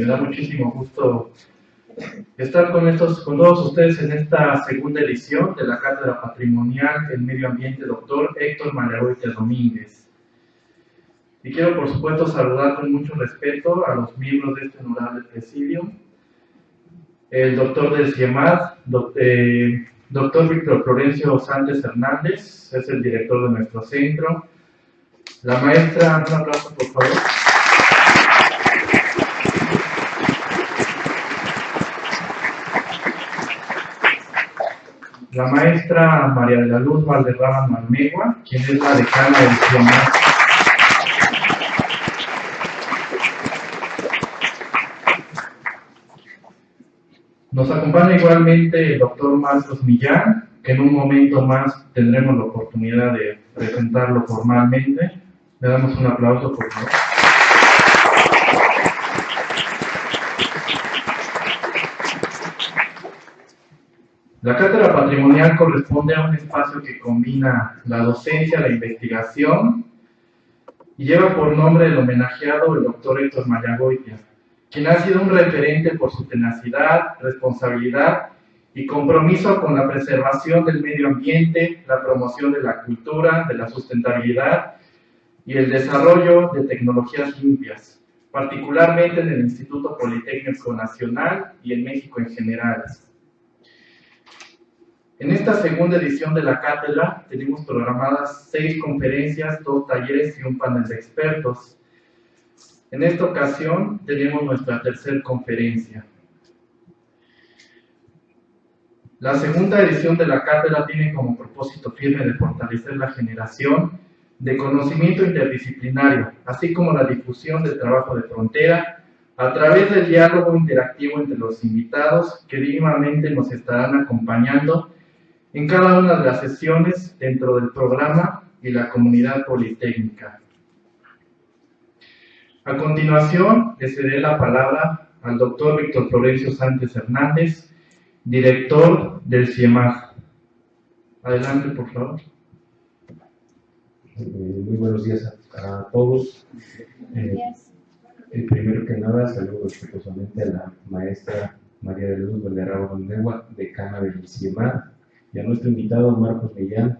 da muchísimo gusto estar con todos ustedes en esta segunda edición de la Cátedra Patrimonial del Medio Ambiente, doctor Héctor Mallagoitia Domínguez. Y quiero, por supuesto, saludar con mucho respeto a los miembros de este honorable presidio, el doctor del CIEMAD, doctor Víctor Florencio Sánchez Hernández, es el director de nuestro centro, la maestra, un aplauso por favor. La maestra María de la Luz Valderrama Malmegua, quien es la decana del CIEMAD. Nos acompaña igualmente el doctor Marcos Millán, que en un momento más tendremos la oportunidad de presentarlo formalmente. Le damos un aplauso, por favor. La cátedra patrimonial corresponde a un espacio que combina la docencia, la investigación, y lleva por nombre el homenajeado, el doctor Héctor Mallagoitia, quien ha sido un referente por su tenacidad, responsabilidad y compromiso con la preservación del medio ambiente, la promoción de la cultura, de la sustentabilidad y el desarrollo de tecnologías limpias, particularmente en el Instituto Politécnico Nacional y en México en general. En esta segunda edición de la cátedra tenemos programadas 6 conferencias, 2 talleres y un panel de expertos. En esta ocasión tenemos nuestra tercera conferencia. La segunda edición de la cátedra tiene como propósito firme de fortalecer la generación de conocimiento interdisciplinario, así como la difusión del trabajo de frontera, a través del diálogo interactivo entre los invitados que dignamente nos estarán acompañando en cada una de las sesiones dentro del programa y la comunidad politécnica. A continuación, le cederé la palabra al doctor Víctor Florencio Sánchez Hernández, director del CIEMAD. Adelante, por favor. Muy buenos días a todos. Primero que nada, saludo respetuosamente a la maestra María de la Luz Valderrama Malmegua, decana del CIEMAD, y a nuestro invitado Marcos Millán,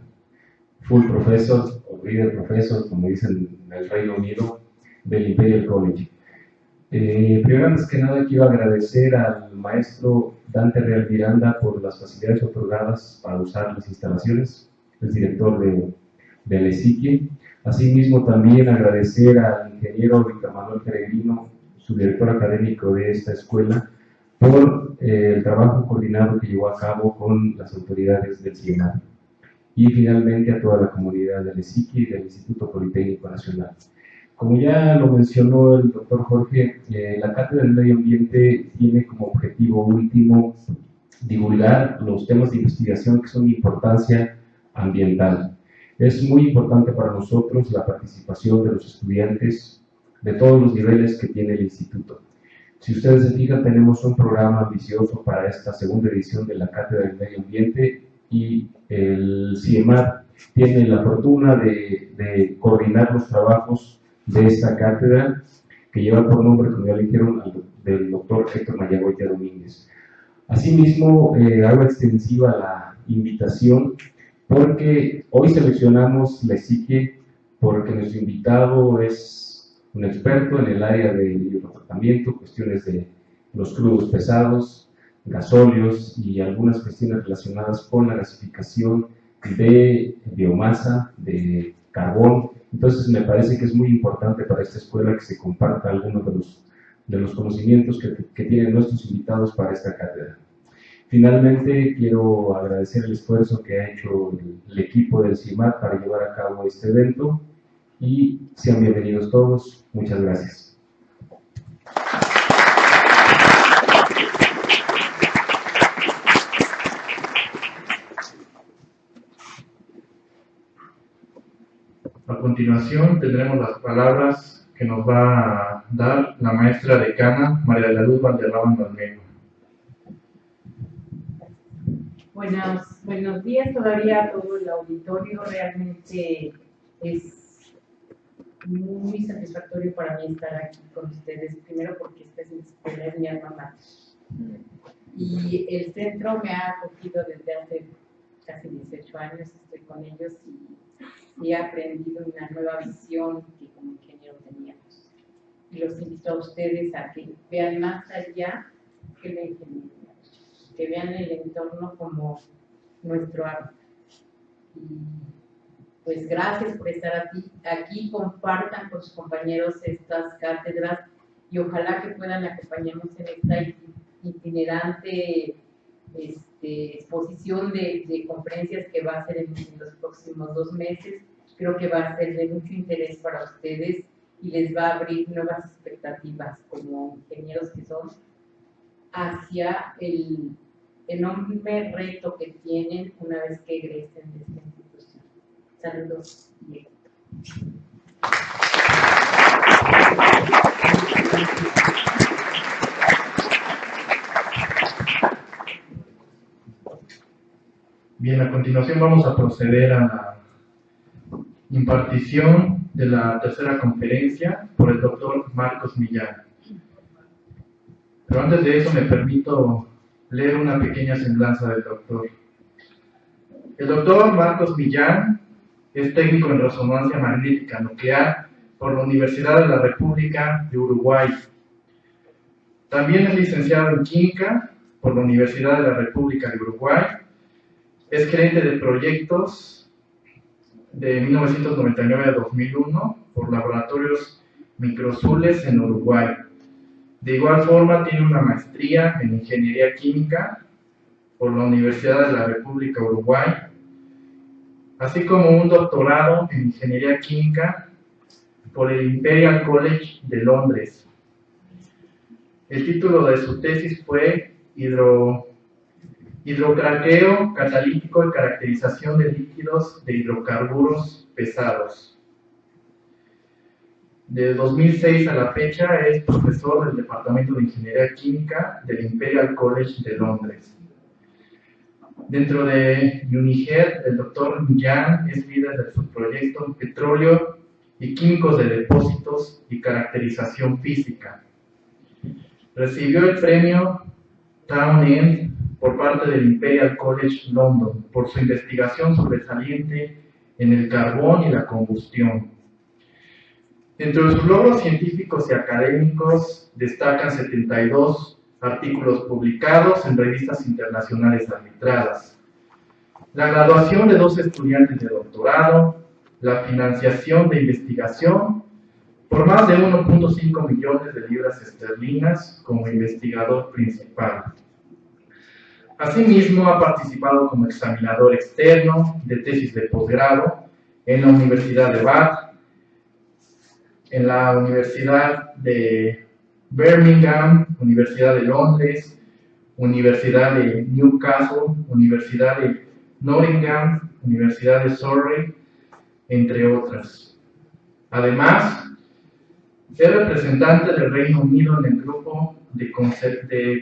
full professor o líder profesor, como dicen en el Reino Unido, del Imperial College. Primero, antes que nada, quiero agradecer al maestro Dante Real Miranda por las facilidades otorgadas para usar las instalaciones, el director del ESICI. Asimismo, también agradecer al ingeniero Víctor Manuel Peregrino, su director académico de esta escuela, por el trabajo coordinado que llevó a cabo con las autoridades del CIEMAD. Y finalmente a toda la comunidad del ESICI y del Instituto Politécnico Nacional. Como ya lo mencionó el doctor Jorge, la Cátedra del Medio Ambiente tiene como objetivo último divulgar los temas de investigación que son de importancia ambiental. Es muy importante para nosotros la participación de los estudiantes de todos los niveles que tiene el instituto. Si ustedes se fijan, tenemos un programa ambicioso para esta segunda edición de la Cátedra del Medio Ambiente y el CIEMAD tiene la fortuna de coordinar los trabajos de esta cátedra que lleva por nombre, como ya le dijeron, del doctor Héctor Mallagoitia Domínguez. Asimismo, hago extensiva la invitación porque hoy seleccionamos la ESICI porque nuestro invitado es un experto en el área de hidrotratamiento, cuestiones de los crudos pesados, gasóleos y algunas cuestiones relacionadas con la gasificación de biomasa, de carbón. Entonces me parece que es muy importante para esta escuela que se comparta algunos de los conocimientos que tienen nuestros invitados para esta cátedra. Finalmente, quiero agradecer el esfuerzo que ha hecho el equipo del CIEMAD para llevar a cabo este evento y sean bienvenidos todos. Muchas gracias. A continuación tendremos las palabras que nos va a dar la maestra decana María de la Luz Valderrama Malmegua. Buenos días todavía a todo el auditorio. Realmente es muy satisfactorio para mí estar aquí con ustedes, primero porque esta es mi alma mater. Y el centro me ha acogido desde hace casi 18 años, estoy con ellos y he aprendido una nueva visión que como ingeniero teníamos. Y los invito a ustedes a que vean más allá que la ingeniería, que vean el entorno como nuestro arte. Y pues gracias por estar aquí, compartan con sus compañeros estas cátedras y ojalá que puedan acompañarnos en esta itinerante exposición de conferencias que va a ser en los próximos 2 meses. Creo que va a ser de mucho interés para ustedes y les va a abrir nuevas expectativas como ingenieros que son hacia el enorme reto que tienen una vez que egresen de esta institución. Saludos y éxito. Bien, a continuación vamos a proceder a la impartición de la tercera conferencia por el doctor Marcos Millán. Pero antes de eso me permito leer una pequeña semblanza del doctor. El doctor Marcos Millán es técnico en resonancia magnética nuclear por la Universidad de la República de Uruguay. También es licenciado en química por la Universidad de la República de Uruguay. Es gerente de proyectos de 1999 a 2001 por Laboratorios Microzules en Uruguay. De igual forma, tiene una maestría en Ingeniería Química por la Universidad de la República de Uruguay, así como un doctorado en Ingeniería Química por el Imperial College de Londres. El título de su tesis fue Hidrocraqueo catalítico y caracterización de líquidos de hidrocarburos pesados. De 2006 a la fecha es profesor del Departamento de Ingeniería Química del Imperial College de Londres. Dentro de UNIGED, el Dr. Millán es líder del subproyecto Petróleo y Químicos de Depósitos y Caracterización Física. Recibió el premio Townend por parte del Imperial College London por su investigación sobresaliente en el carbón y la combustión. Dentro de sus logros científicos y académicos destacan 72 artículos publicados en revistas internacionales arbitradas, la graduación de 2 estudiantes de doctorado, la financiación de investigación por más de 1.5 millones de libras esterlinas como investigador principal. Asimismo, ha participado como examinador externo de tesis de posgrado en la Universidad de Bath, en la Universidad de Birmingham, Universidad de Londres, Universidad de Newcastle, Universidad de Nottingham, Universidad de Surrey, entre otras. Además, es representante del Reino Unido en el grupo de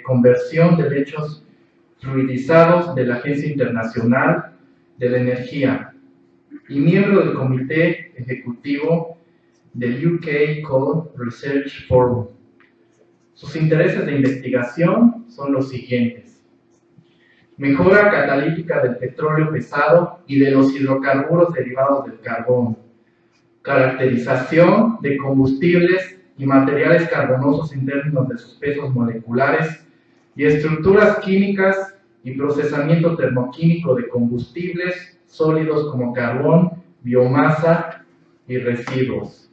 conversión de lechos fluidizados de la Agencia Internacional de la Energía y miembro del Comité Ejecutivo del UK Coal Research Forum. Sus intereses de investigación son los siguientes: mejora catalítica del petróleo pesado y de los hidrocarburos derivados del carbón, caracterización de combustibles y materiales carbonosos en términos de sus pesos moleculares y estructuras químicas y procesamiento termoquímico de combustibles sólidos como carbón, biomasa y residuos.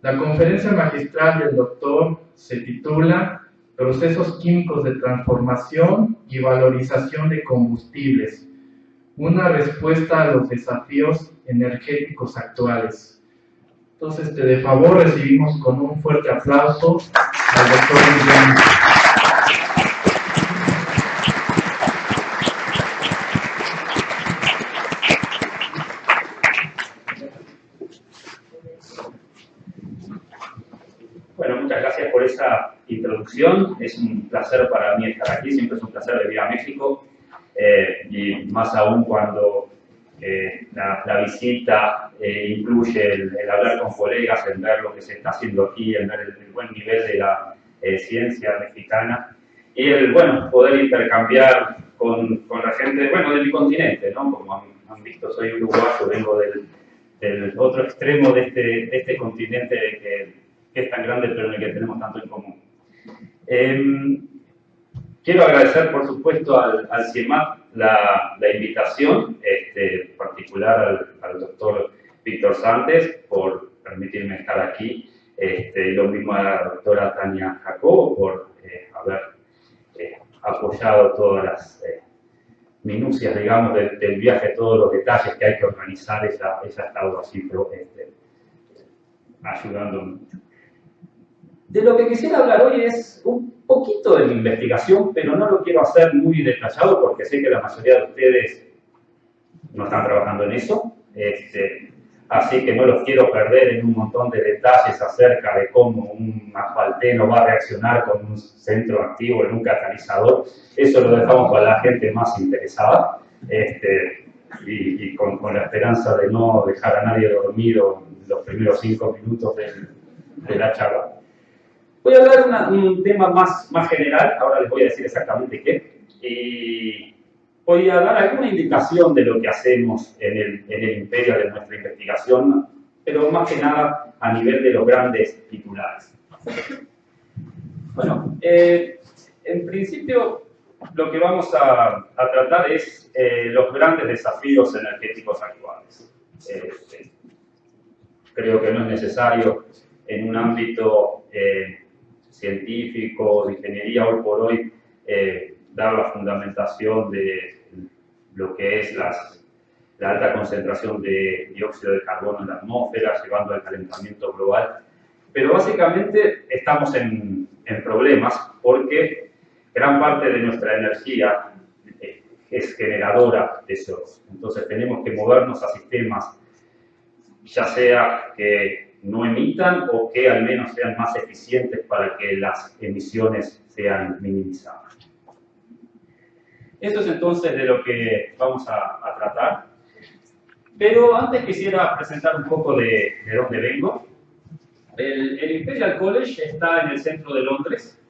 La conferencia magistral del doctor se titula Procesos químicos de transformación y valorización de combustibles, una respuesta a los desafíos energéticos actuales. Entonces, de favor, recibimos con un fuerte aplauso al doctor Millán. Bueno, muchas gracias por esa introducción. Es un placer para mí estar aquí, siempre es un placer venir a México, y más aún cuando la visita incluye el hablar con colegas, el ver lo que se está haciendo aquí, el ver el buen nivel de la ciencia mexicana y el, bueno, poder intercambiar con la gente, bueno, de mi continente, ¿no? Como han visto, soy uruguayo, vengo del otro extremo de este continente que es tan grande, pero en el que tenemos tanto en común. Quiero agradecer, por supuesto, al CIEMAT la invitación, en particular al doctor Víctor Santos, por permitirme estar aquí, y lo mismo a la doctora Tania Jacobo por haber apoyado todas las minucias, digamos, del viaje, todos los detalles que hay que organizar. Ella ha estado así ayudándome. De lo que quisiera hablar hoy es un poquito de mi investigación, pero no lo quiero hacer muy detallado porque sé que la mayoría de ustedes no están trabajando en eso, así que no los quiero perder en un montón de detalles acerca de cómo un asfalteno va a reaccionar con un centro activo en un catalizador. Eso lo dejamos para la gente más interesada y con la esperanza de no dejar a nadie dormido los primeros 5 minutos de la charla. Voy a hablar de un tema más general, ahora les voy a decir exactamente qué, y voy a dar alguna indicación de lo que hacemos en el imperio de nuestra investigación, pero más que nada a nivel de los grandes titulares. Bueno, en principio lo que vamos a tratar es los grandes desafíos energéticos actuales. Creo que no es necesario en un ámbito científico, de ingeniería, hoy por hoy, dar la fundamentación de lo que es la alta concentración de dióxido de carbono en la atmósfera, llevando al calentamiento global. Pero básicamente estamos en problemas porque gran parte de nuestra energía es generadora de CO2. Entonces tenemos que movernos a sistemas, ya sea que no emitan o que al menos sean más eficientes para que las emisiones sean minimizadas. Esto es entonces de lo que vamos a tratar. Pero antes quisiera presentar un poco de dónde vengo. El Imperial College está en el centro de Londres.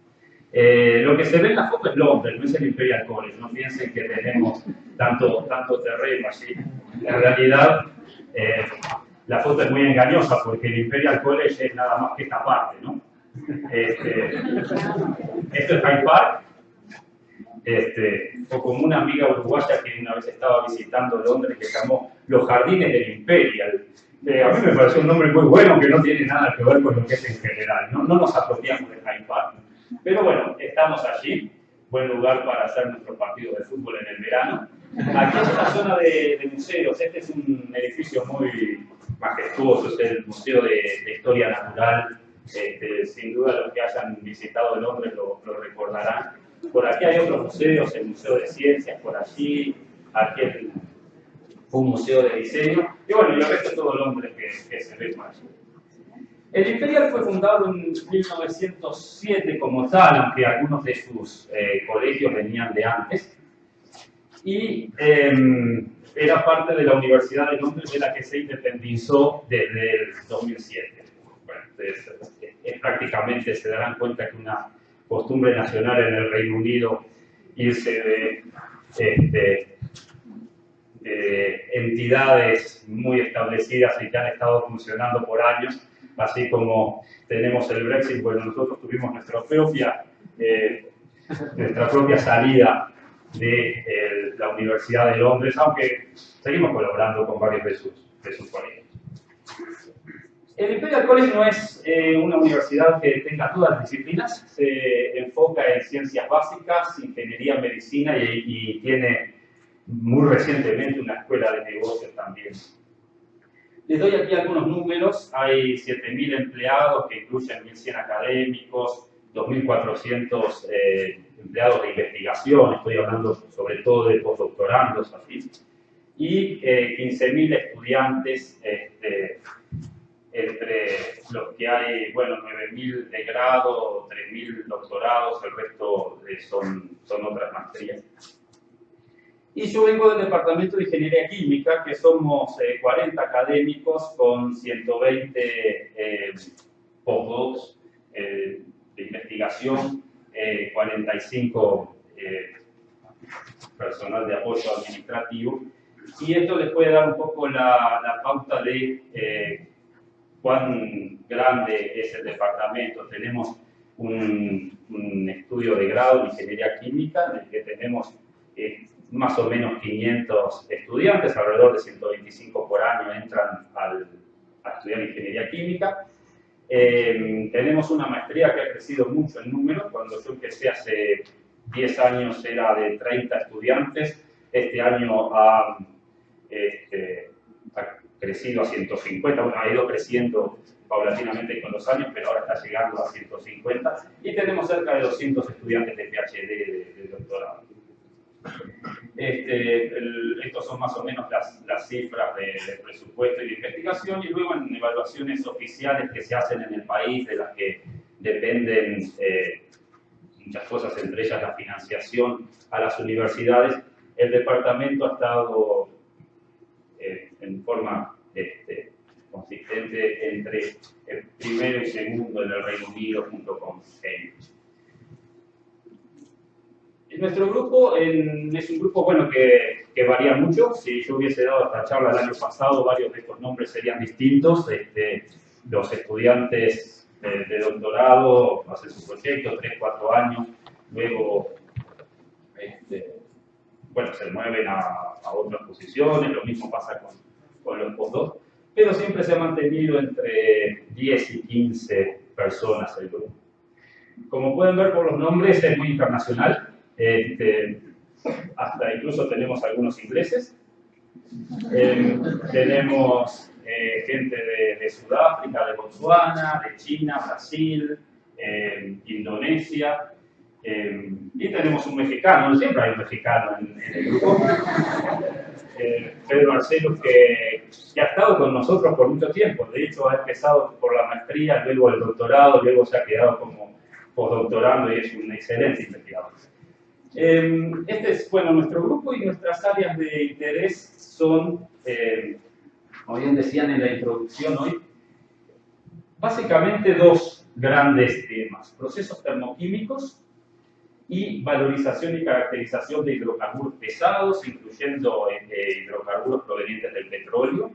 Lo que se ve en la foto es Londres, no es el Imperial College. No piensen que tenemos tanto terreno allí. En realidad, la foto es muy engañosa porque el Imperial College es nada más que esta parte, ¿no? Esto es Hyde Park. O como una amiga uruguaya que una vez estaba visitando Londres que llamó los jardines del Imperial. A mí me pareció un nombre muy bueno que no tiene nada que ver con lo que es en general. No nos apropiamos de Hyde Park. Pero bueno, estamos allí. Buen lugar para hacer nuestro partido de fútbol en el verano. Aquí es una zona de museos. Este es un edificio muy majestuoso, es el Museo de Historia Natural. Sin duda los que hayan visitado Londres lo recordarán. Por aquí hay otros museos, el Museo de Ciencias por allí, aquí un museo de diseño, y bueno, y el resto de todo Londres que se ve por allí. El Imperial fue fundado en 1907 como tal, aunque algunos de sus colegios venían de antes, y era parte de la Universidad de Londres, de la que se independizó desde el 2007. Bueno, prácticamente se darán cuenta que una costumbre nacional en el Reino Unido irse de entidades muy establecidas y que han estado funcionando por años, así como tenemos el Brexit. Bueno, nosotros tuvimos nuestra propia salida de la Universidad de Londres, aunque seguimos colaborando con varios de sus colegios. El Imperial College no es una universidad que tenga todas las disciplinas, se enfoca en ciencias básicas, ingeniería, medicina y tiene muy recientemente una escuela de negocios también. Les doy aquí algunos números. Hay 7.000 empleados que incluyen 1.100 académicos, 2.400 empleados de investigación, estoy hablando sobre todo de postdoctorandos, así, y 15.000 estudiantes, entre los que hay, bueno, 9.000 de grado, 3.000 doctorados, el resto son otras maestrías. Y yo vengo del Departamento de Ingeniería Química, que somos 40 académicos con 120 postdocs de investigación, 45 personal de apoyo administrativo. Y esto les puede dar un poco la pauta de cuán grande es el departamento. Tenemos un estudio de grado de Ingeniería Química, en el que tenemos más o menos 500 estudiantes, alrededor de 125 por año entran a estudiar Ingeniería Química. Tenemos una maestría que ha crecido mucho en número. Cuando yo empecé hace 10 años era de 30 estudiantes. Este año ha crecido a 150, bueno, ha ido creciendo paulatinamente con los años, pero ahora está llegando a 150. Y tenemos cerca de 200 estudiantes de PhD, de doctorado. Estos son más o menos las cifras de presupuesto y de investigación, y luego en evaluaciones oficiales que se hacen en el país, de las que dependen muchas cosas, entre ellas la financiación a las universidades. El departamento ha estado en forma consistente entre el primero y segundo en el Reino Unido junto con Cambridge. Nuestro grupo es un grupo bueno, que varía mucho. Si yo hubiese dado esta charla el año pasado, varios de estos nombres serían distintos. Los estudiantes de doctorado hacen su proyecto, 3, 4 años, luego bueno, se mueven a otras posiciones, lo mismo pasa con los postdocs, pero siempre se ha mantenido entre 10 y 15 personas el grupo. Como pueden ver por los nombres, es muy internacional. Hasta incluso tenemos algunos ingleses. Tenemos gente de Sudáfrica, de Botsuana, de China, Brasil, Indonesia, y tenemos un mexicano. Siempre hay un mexicano en el grupo, Pedro Arcelos, que ha estado con nosotros por mucho tiempo. De hecho, ha empezado por la maestría, luego el doctorado, luego se ha quedado como postdoctorando y es un excelente investigador. Este es, bueno, nuestro grupo, y nuestras áreas de interés son, como bien decían en la introducción hoy, básicamente dos grandes temas: procesos termoquímicos y valorización y caracterización de hidrocarburos pesados, incluyendo hidrocarburos provenientes del petróleo,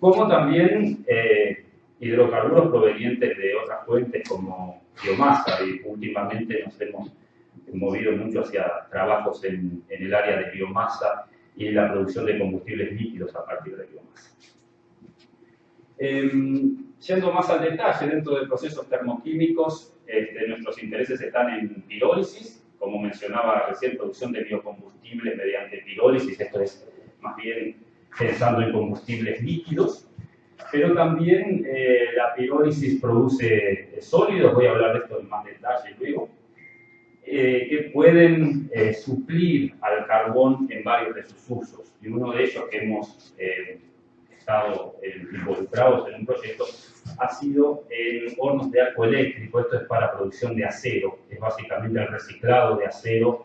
como también hidrocarburos provenientes de otras fuentes como biomasa, y últimamente nos hemos movido mucho hacia trabajos en el área de biomasa y la producción de combustibles líquidos a partir de biomasa. Yendo más al detalle, dentro de procesos termoquímicos, nuestros intereses están en pirólisis, como mencionaba recién, producción de biocombustibles mediante pirólisis. Esto es más bien pensando en combustibles líquidos, pero también la pirólisis produce sólidos. Voy a hablar de esto en más detalle luego, que pueden suplir al carbón en varios de sus usos. Y uno de ellos que hemos estado involucrados en un proyecto ha sido en hornos de arco eléctrico. Esto es para producción de acero. Es básicamente el reciclado de acero.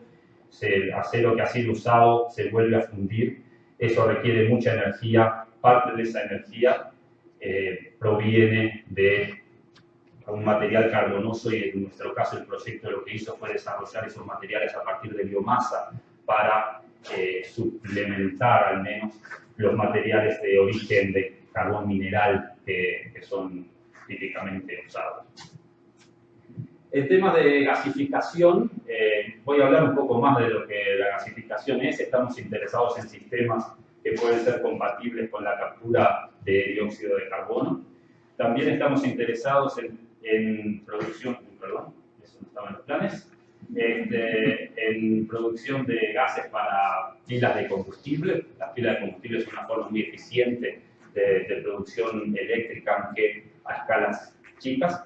El acero que ha sido usado se vuelve a fundir. Eso requiere mucha energía. Parte de esa energía proviene de un material carbonoso, y en nuestro caso el proyecto lo que hizo fue desarrollar esos materiales a partir de biomasa para suplementar al menos los materiales de origen de carbón mineral que son típicamente usados. El tema de gasificación, voy a hablar un poco más de lo que la gasificación es. Estamos interesados en sistemas que pueden ser compatibles con la captura de dióxido de carbono. También estamos interesados en producción, perdón, eso no estaba en los planes, en producción de gases para pilas de combustible. Las pilas de combustible son una forma muy eficiente de producción eléctrica, aunque a escalas chicas.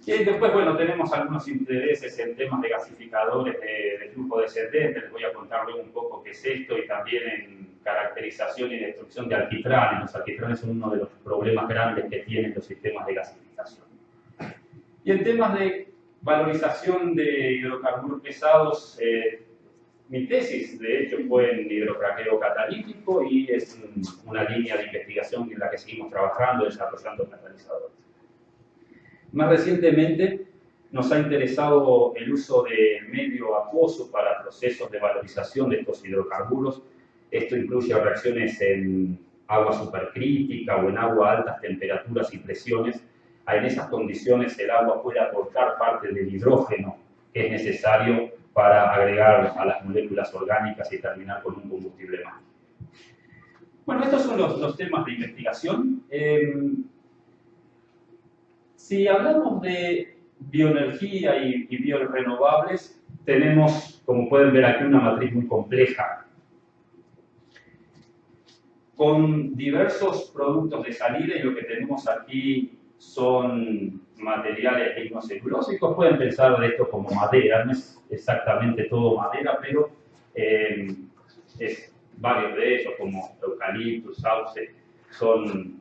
Y después, bueno, tenemos algunos intereses en temas de gasificadores de flujo descendente. Les voy a contar luego un poco qué es esto, y también en caracterización y destrucción de alquitranes. Los alquitranes son uno de los problemas grandes que tienen los sistemas de gasificación. Y en temas de valorización de hidrocarburos pesados, Mi tesis, de hecho, fue en hidrocraqueo catalítico y es una línea de investigación en la que seguimos trabajando, desarrollando catalizadores. Más recientemente, nos ha interesado el uso de medio acuoso para procesos de valorización de estos hidrocarburos. Esto incluye reacciones en agua supercrítica o en agua a altas temperaturas y presiones. En esas condiciones el agua puede aportar parte del hidrógeno que es necesario para agregar a las moléculas orgánicas y terminar con un combustible más. Bueno, estos son los temas de investigación. Si hablamos de bioenergía y biorenovables, tenemos, como pueden ver aquí, una matriz muy compleja, con diversos productos de salida, y lo que tenemos aquí son materiales lignocelulósicos. Pueden pensar de esto como madera, no es exactamente todo madera, pero varios de ellos, como eucaliptus, sauce, son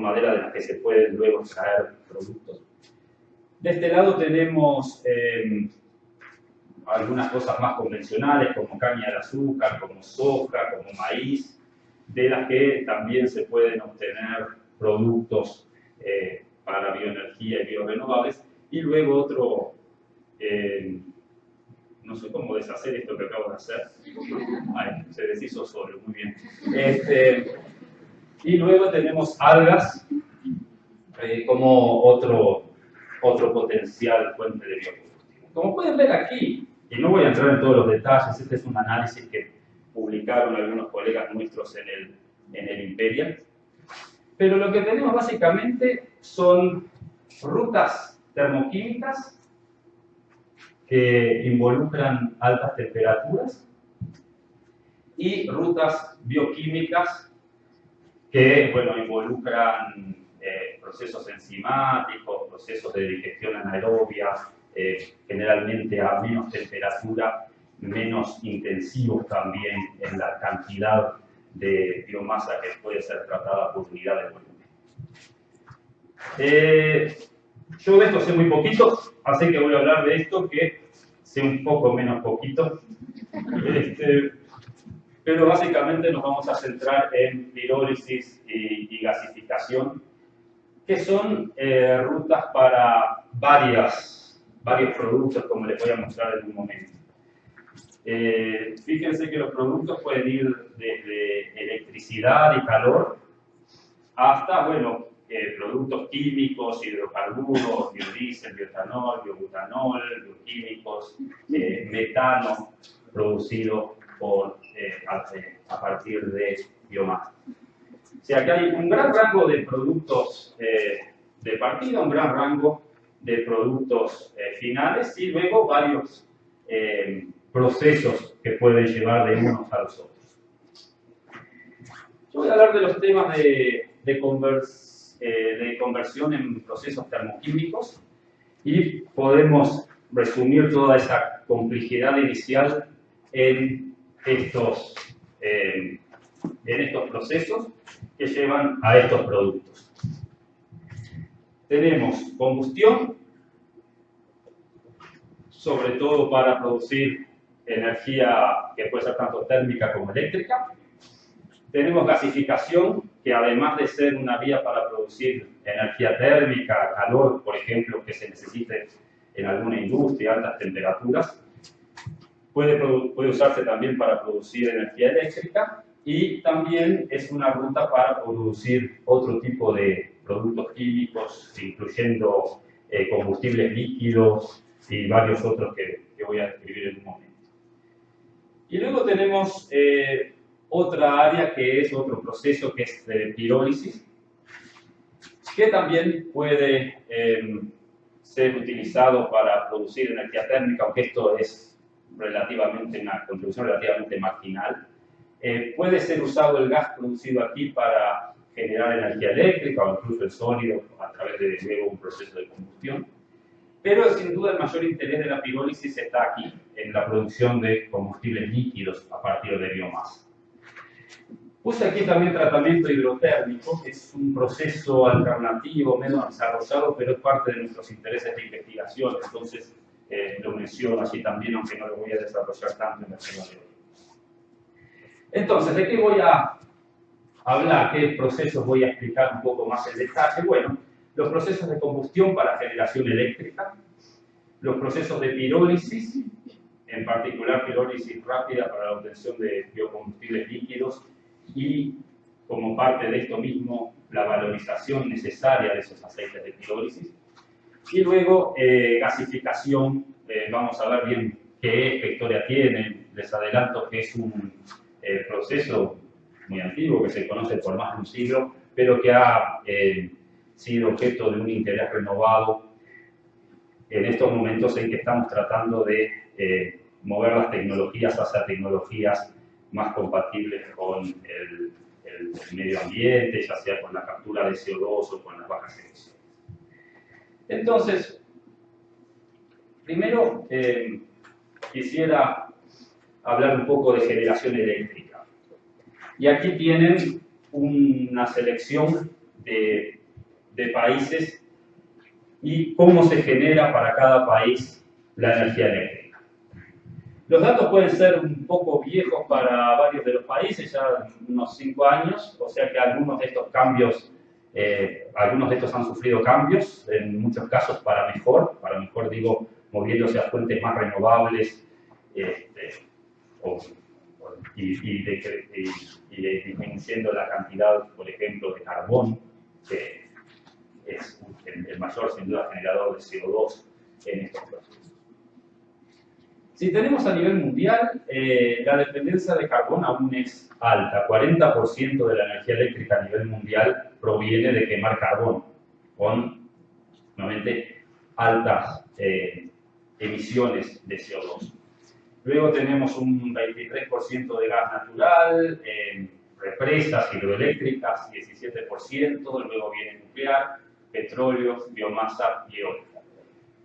maderas de las que se pueden luego extraer productos. De este lado tenemos algunas cosas más convencionales, como caña de azúcar, como soja, como maíz, de las que también se pueden obtener productos para bioenergía y biorenovables. Y luego otro, no sé cómo deshacer esto que acabo de hacer. Ay, se deshizo solo, muy bien. Y luego tenemos algas como otro potencial fuente de biocombustible. Como pueden ver aquí, y no voy a entrar en todos los detalles, este es un análisis que publicaron algunos colegas nuestros en el Imperial, pero lo que tenemos básicamente son rutas termoquímicas que involucran altas temperaturas y rutas bioquímicas que, bueno, involucran procesos enzimáticos, procesos de digestión anaerobia, generalmente a menos temperatura, menos intensivos también en la cantidad de biomasa que puede ser tratada por unidad de volumen. Yo de esto sé muy poquito, así que voy a hablar de esto que sé un poco menos poquito. Pero básicamente nos vamos a centrar en pirólisis y gasificación, que son rutas para varios productos, como les voy a mostrar en un momento. Fíjense que los productos pueden ir desde electricidad y calor hasta, bueno, productos químicos, hidrocarburos, biodiesel, bioetanol, biobutanol, bioquímicos, metano producido a partir de biomasa. O sea que hay un gran rango de productos de partida, un gran rango de productos finales y luego varios procesos que pueden llevar de unos a los otros. Yo voy a hablar de los temas de conversión en procesos termoquímicos y podemos resumir toda esa complejidad inicial en estos procesos que llevan a estos productos. Tenemos combustión, sobre todo para producir energía que puede ser tanto térmica como eléctrica. Tenemos gasificación, que además de ser una vía para producir energía térmica, calor, por ejemplo, que se necesite en alguna industria a altas temperaturas, puede usarse también para producir energía eléctrica y también es una ruta para producir otro tipo de productos químicos, incluyendo combustibles líquidos y varios otros que voy a describir en un momento. Y luego tenemos otra área que es otro proceso que es de pirólisis, que también puede ser utilizado para producir energía térmica, aunque esto es una contribución relativamente marginal. Puede ser usado el gas producido aquí para generar energía eléctrica o incluso el sólido a través de luego un proceso de combustión. Pero sin duda el mayor interés de la pirólisis está aquí, en la producción de combustibles líquidos a partir de biomasa. Puse aquí también tratamiento hidrotérmico, que es un proceso alternativo, menos desarrollado, pero es parte de nuestros intereses de investigación. Entonces, lo menciono allí también, aunque no lo voy a desarrollar tanto en la tema de hoy. Entonces, ¿de qué voy a hablar? ¿Qué procesos voy a explicar un poco más en detalle? Bueno, los procesos de combustión para generación eléctrica, los procesos de pirólisis, en particular pirólisis rápida para la obtención de biocombustibles líquidos y, como parte de esto mismo, la valorización necesaria de esos aceites de pirólisis. Y luego, gasificación, vamos a ver bien qué es, qué historia tiene. Les adelanto que es un proceso muy antiguo, que se conoce por más de un siglo, pero que ha sido objeto de un interés renovado en estos momentos en que estamos tratando de mover las tecnologías hacia tecnologías más compatibles con el medio ambiente, ya sea con la captura de CO2 o con las bajas emisiones. Entonces, primero quisiera hablar un poco de generación eléctrica. Y aquí tienen una selección de países y cómo se genera para cada país la energía eléctrica. Los datos pueden ser un poco viejos para varios de los países, ya unos 5 años, o sea que algunos de estos cambios, algunos de estos han sufrido cambios, en muchos casos para mejor digo, moviéndose a fuentes más renovables y disminuyendo la cantidad, por ejemplo, de carbón, que es el mayor, sin duda, generador de CO2 en estos procesos. Si tenemos a nivel mundial, la dependencia de carbón aún es alta. 40% de la energía eléctrica a nivel mundial proviene de quemar carbón, con, nuevamente, altas emisiones de CO2. Luego tenemos un 23% de gas natural, represas hidroeléctricas 17%, luego viene nuclear, petróleo, biomasa y eólica.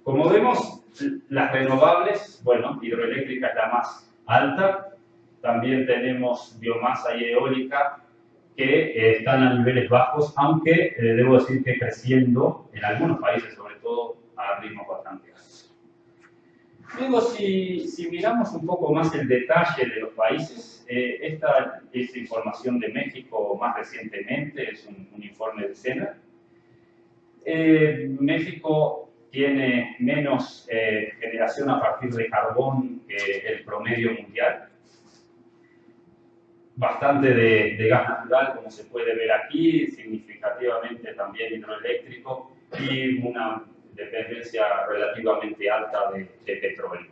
Como vemos, las renovables, bueno, hidroeléctrica es la más alta, también tenemos biomasa y eólica que están a niveles bajos, aunque debo decir que creciendo en algunos países, sobre todo, a ritmos bastante altos. Luego, si miramos un poco más el detalle de los países, esta es información de México más recientemente, es un informe de SENA. México tiene menos generación a partir de carbón que el promedio mundial. Bastante de gas natural, como se puede ver aquí, significativamente también hidroeléctrico y una dependencia relativamente alta de petróleo.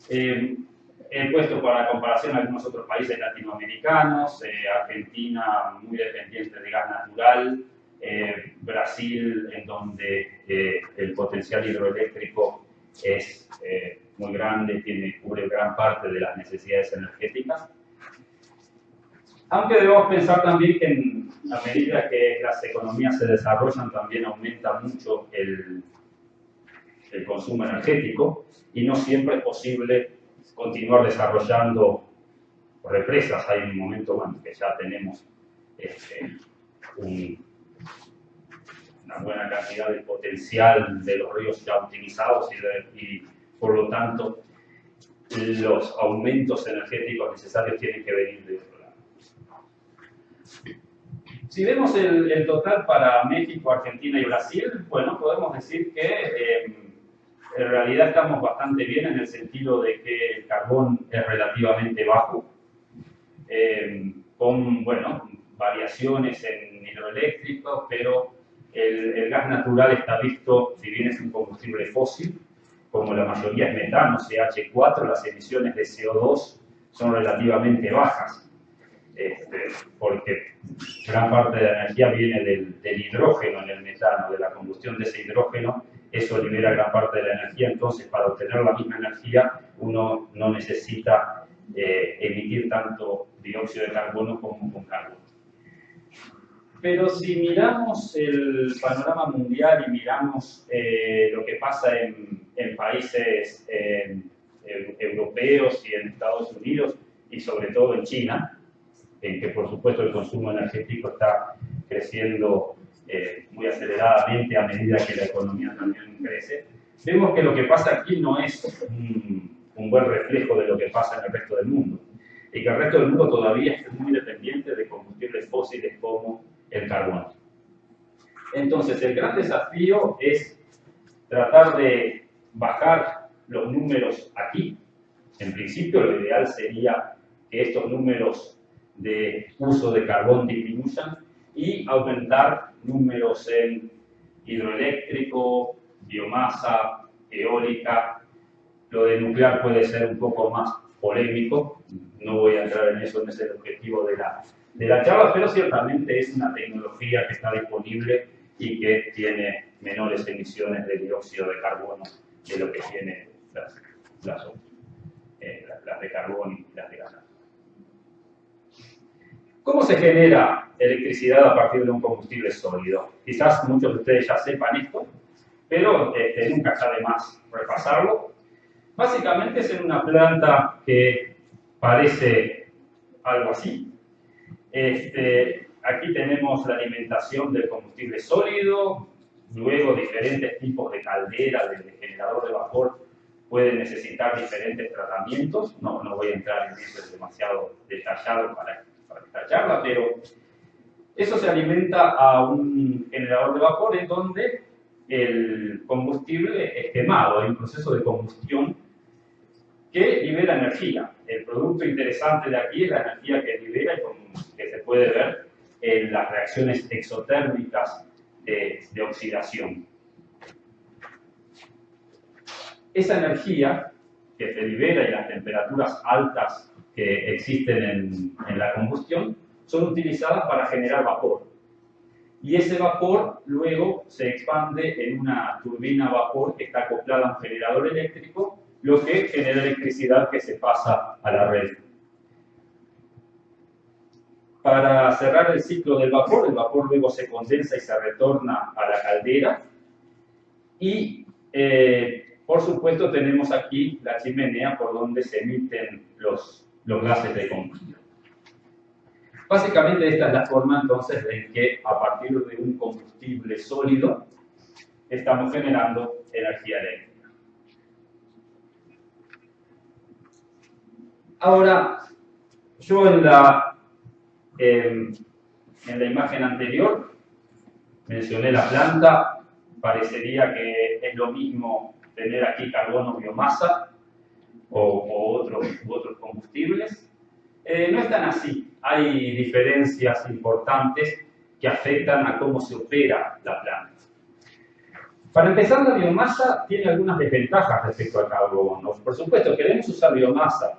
He puesto para comparación algunos otros países latinoamericanos, Argentina muy dependiente de gas natural, Brasil, en donde el potencial hidroeléctrico es muy grande, cubre gran parte de las necesidades energéticas. Aunque debemos pensar también que a medida que las economías se desarrollan, también aumenta mucho el consumo energético y no siempre es posible continuar desarrollando represas. Hay un momento, bueno, que ya tenemos una buena cantidad de potencial de los ríos ya optimizados y por lo tanto los aumentos energéticos necesarios tienen que venir de otro lado. Si vemos el total para México, Argentina y Brasil, bueno, podemos decir que en realidad estamos bastante bien en el sentido de que el carbón es relativamente bajo, con, bueno, variaciones en hidroeléctricos, pero el gas natural está visto, si bien es un combustible fósil, como la mayoría es metano, CH4, las emisiones de CO2 son relativamente bajas, porque gran parte de la energía viene del hidrógeno en el metano, de la combustión de ese hidrógeno, eso libera gran parte de la energía, entonces para obtener la misma energía uno no necesita emitir tanto dióxido de carbono como con carbón. Pero si miramos el panorama mundial y miramos lo que pasa en países europeos y en Estados Unidos y sobre todo en China, en que por supuesto el consumo energético está creciendo muy aceleradamente a medida que la economía también crece, vemos que lo que pasa aquí no es un buen reflejo de lo que pasa en el resto del mundo, y que el resto del mundo todavía es muy dependiente de combustibles fósiles como el carbón. Entonces, el gran desafío es tratar de bajar los números aquí. En principio, lo ideal sería que estos números de uso de carbón disminuyan y aumentar números en hidroeléctrico, biomasa, eólica. Lo de nuclear puede ser un poco más polémico, no voy a entrar en eso, no es el objetivo de la charla, pero ciertamente es una tecnología que está disponible y que tiene menores emisiones de dióxido de carbono de lo que tiene las de carbón y las de gas. ¿Cómo se genera electricidad a partir de un combustible sólido? Quizás muchos de ustedes ya sepan esto, pero nunca está de más repasarlo. Básicamente es en una planta que parece algo así. Aquí tenemos la alimentación del combustible sólido, luego diferentes tipos de caldera, de generador de vapor, pueden necesitar diferentes tratamientos. No voy a entrar en eso, es demasiado detallado para esta charla, pero eso se alimenta a un generador de vapor en donde el combustible es quemado, hay un proceso de combustión que libera energía. El producto interesante de aquí es la energía que libera y que se puede ver en las reacciones exotérmicas de oxidación. Esa energía que se libera y las temperaturas altas que existen en la combustión son utilizadas para generar vapor. Y ese vapor luego se expande en una turbina a vapor que está acoplada a un generador eléctrico, lo que genera electricidad que se pasa a la red. Para cerrar el ciclo del vapor, el vapor luego se condensa y se retorna a la caldera. Y, por supuesto, tenemos aquí la chimenea por donde se emiten los gases de combustión. Básicamente esta es la forma entonces en que a partir de un combustible sólido estamos generando energía eléctrica. Ahora, yo en la imagen anterior mencioné la planta, parecería que es lo mismo tener aquí carbón o biomasa o otros combustibles. No es tan así. Hay diferencias importantes que afectan a cómo se opera la planta. Para empezar, la biomasa tiene algunas desventajas respecto al carbón. Por supuesto, queremos usar biomasa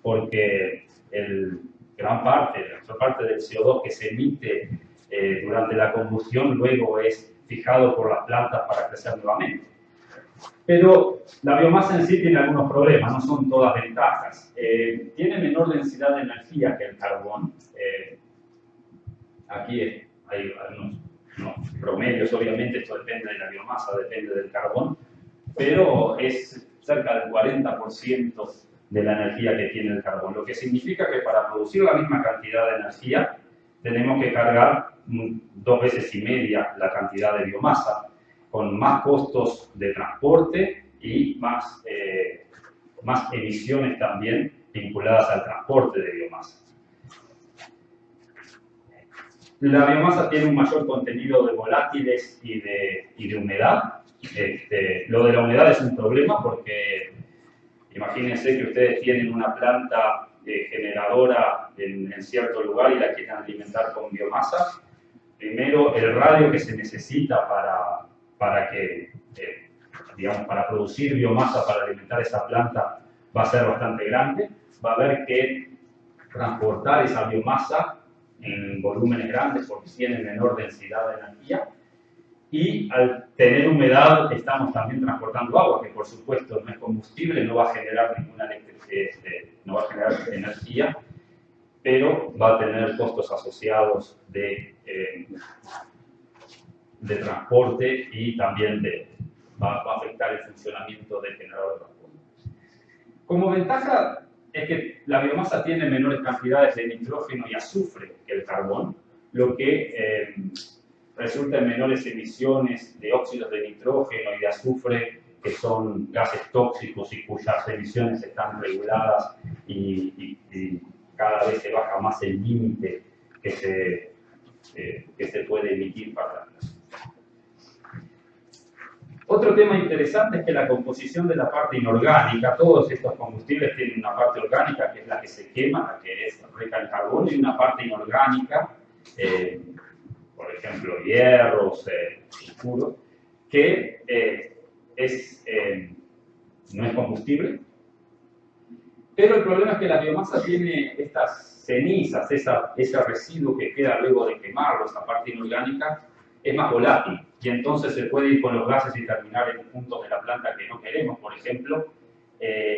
porque la mayor parte del CO2 que se emite durante la combustión luego es fijado por las plantas para crecer nuevamente. Pero la biomasa en sí tiene algunos problemas, no son todas ventajas. Tiene menor densidad de energía que el carbón. Aquí hay unos promedios, obviamente esto depende de la biomasa, depende del carbón, pero es cerca del 40% de la energía que tiene el carbón, lo que significa que para producir la misma cantidad de energía tenemos que cargar 2 veces y media la cantidad de biomasa, con más costos de transporte y más emisiones también vinculadas al transporte de biomasa. La biomasa tiene un mayor contenido de volátiles y de humedad. Lo de la humedad es un problema porque imagínense que ustedes tienen una planta generadora en cierto lugar y la quieren alimentar con biomasa. Primero, el radio que se necesita para producir biomasa para alimentar esa planta va a ser bastante grande. Va a haber que transportar esa biomasa en volúmenes grandes porque tiene menor densidad de energía. Y al tener humedad estamos también transportando agua, que por supuesto no es combustible, no va a generar ninguna no va a generar energía, pero va a tener costos asociados de transporte y también va a afectar el funcionamiento del generador de vapor. Como ventaja es que la biomasa tiene menores cantidades de nitrógeno y azufre que el carbón, lo que resulta en menores emisiones de óxidos de nitrógeno y de azufre que son gases tóxicos y cuyas emisiones están reguladas y cada vez se baja más el límite que se puede emitir para las. Otro tema interesante es que la composición de la parte inorgánica, todos estos combustibles tienen una parte orgánica que es la que se quema, la que es rica en carbono, y una parte inorgánica, por ejemplo, hierros, sulfuros, que no es combustible. Pero el problema es que la biomasa tiene estas cenizas, ese residuo que queda luego de quemarlo, esa parte inorgánica, es más volátil. Y entonces se puede ir con los gases y terminar en puntos de la planta que no queremos. Por ejemplo,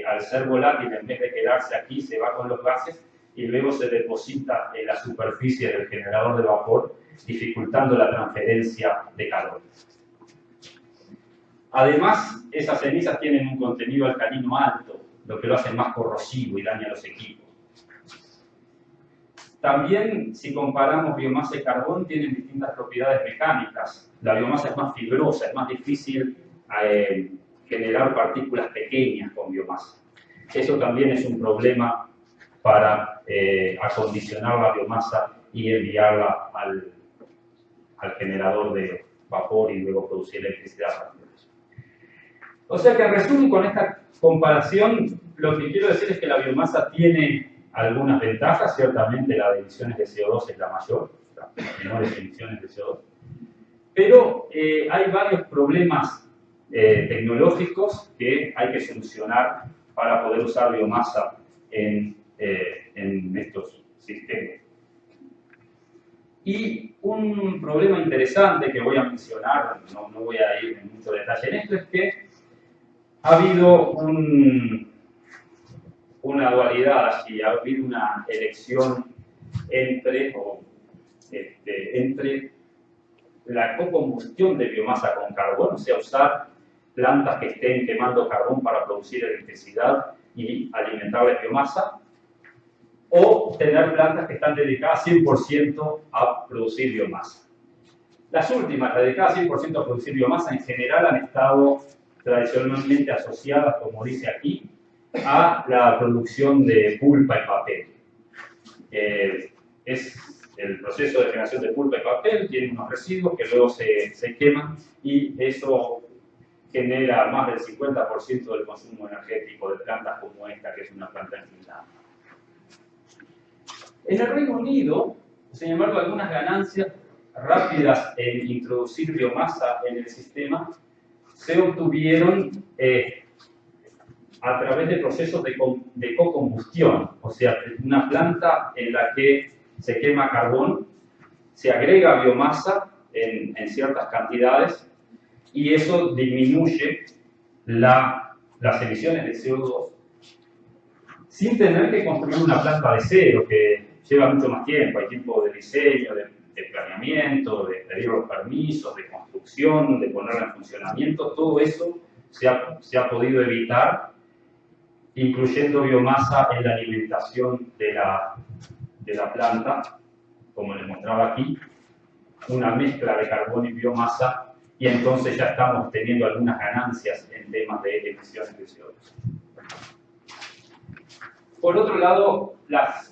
al ser volátil, en vez de quedarse aquí, se va con los gases y luego se deposita en la superficie del generador de vapor, dificultando la transferencia de calor. Además, esas cenizas tienen un contenido alcalino alto, lo que lo hace más corrosivo y daña los equipos. También, si comparamos biomasa y carbón, tienen distintas propiedades mecánicas. La biomasa es más fibrosa, es más difícil generar partículas pequeñas con biomasa. Eso también es un problema para acondicionar la biomasa y enviarla al generador de vapor y luego producir electricidad a partir de eso. O sea que, en resumen, con esta comparación, lo que quiero decir es que la biomasa tiene algunas ventajas. Ciertamente la de emisiones de CO2 es la mayor, las menores emisiones de CO2. Pero hay varios problemas tecnológicos que hay que solucionar para poder usar biomasa en estos sistemas. Y un problema interesante que voy a mencionar, no voy a ir en mucho detalle en esto, es que ha habido una dualidad, y ha habido una elección entre la cocombustión de biomasa con carbón, o sea, usar plantas que estén quemando carbón para producir electricidad y alimentar la biomasa, o tener plantas que están dedicadas 100% a producir biomasa. Las últimas, dedicadas 100% a producir biomasa, en general han estado tradicionalmente asociadas, como dice aquí, a la producción de pulpa y papel. Es el proceso de generación de pulpa y papel, tiene unos residuos que luego se queman y eso genera más del 50% del consumo energético de plantas como esta, que es una planta en Finlandia. En el Reino Unido, sin embargo, algunas ganancias rápidas en introducir biomasa en el sistema se obtuvieron a través de procesos de cocombustión, o sea, una planta en la que se quema carbón, se agrega biomasa en ciertas cantidades y eso disminuye las emisiones de CO2 sin tener que construir una planta de cero, que lleva mucho más tiempo. Hay tiempo de diseño, de planeamiento, de pedir los permisos, de construcción, de ponerla en funcionamiento. Todo eso se ha podido evitar incluyendo biomasa en la alimentación de la planta, como les mostraba aquí, una mezcla de carbón y biomasa, y entonces ya estamos teniendo algunas ganancias en temas de emisiones de CO2. Por otro lado,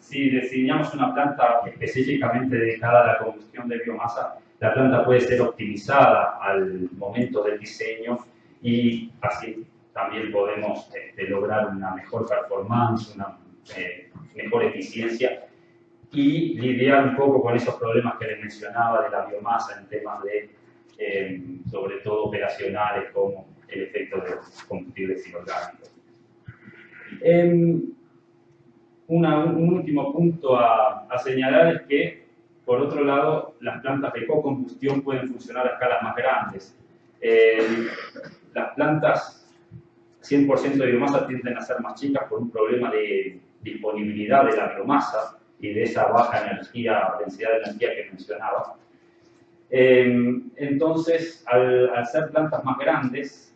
si diseñamos una planta específicamente dedicada a la combustión de biomasa, la planta puede ser optimizada al momento del diseño y así también podemos lograr una mejor performance, una mejor eficiencia y lidiar un poco con esos problemas que les mencionaba de la biomasa en temas de, sobre todo operacionales, como el efecto de los combustibles inorgánicos. Un último punto a señalar es que, por otro lado, las plantas de cocombustión pueden funcionar a escalas más grandes. Las plantas 100% de biomasa tienden a ser más chicas por un problema de disponibilidad de la biomasa y de esa baja densidad de energía que mencionaba. Entonces, al ser plantas más grandes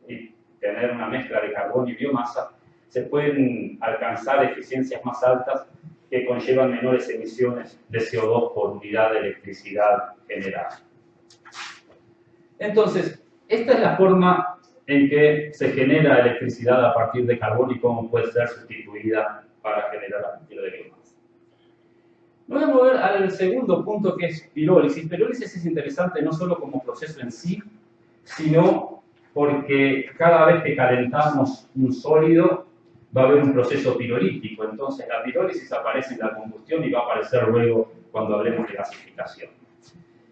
y tener una mezcla de carbón y biomasa, se pueden alcanzar eficiencias más altas que conllevan menores emisiones de CO2 por unidad de electricidad generada. Entonces, esta es la forma en que se genera electricidad a partir de carbón y cómo puede ser sustituida para generar a partir de biomasa. Me voy a mover al segundo punto, que es pirólisis. Pirólisis es interesante no solo como proceso en sí, sino porque cada vez que calentamos un sólido va a haber un proceso pirolítico. Entonces la pirólisis aparece en la combustión y va a aparecer luego cuando hablemos de gasificación.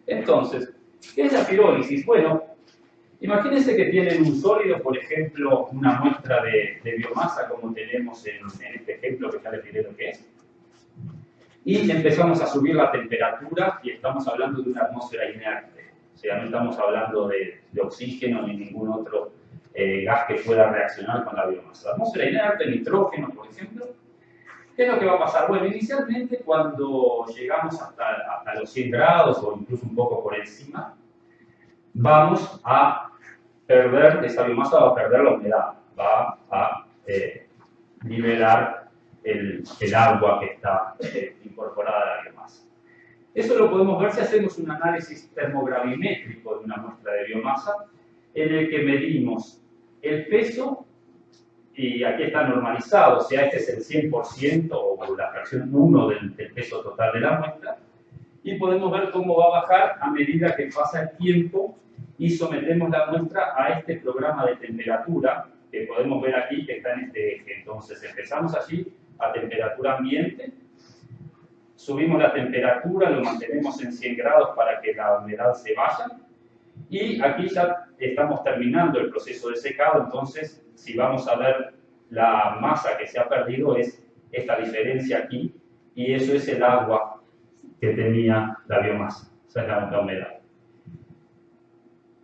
Entonces, ¿qué es la pirólisis? Bueno, imagínense que tienen un sólido, por ejemplo, una muestra de biomasa, como tenemos en este ejemplo que ya les diré lo que es. Y empezamos a subir la temperatura y estamos hablando de una atmósfera inerte. O sea, no estamos hablando de oxígeno ni ningún otro gas que pueda reaccionar con la biomasa. La atmósfera inerte, nitrógeno, por ejemplo. ¿Qué es lo que va a pasar? Bueno, inicialmente cuando llegamos hasta los 100 grados o incluso un poco por encima, vamos a perder, esa biomasa va a perder la humedad, va a liberar el agua que está incorporada a la biomasa. Eso lo podemos ver si hacemos un análisis termogravimétrico de una muestra de biomasa, en el que medimos el peso, y aquí está normalizado, o sea, este es el 100% o la fracción 1 del peso total de la muestra, y podemos ver cómo va a bajar a medida que pasa el tiempo y sometemos la muestra a este programa de temperatura, que podemos ver aquí que está en este eje. Entonces empezamos allí a temperatura ambiente, subimos la temperatura, lo mantenemos en 100 grados para que la humedad se vaya, y aquí ya estamos terminando el proceso de secado. Entonces, si vamos a ver la masa que se ha perdido, es esta diferencia aquí, y eso es el agua que tenía la biomasa, o sea, la humedad.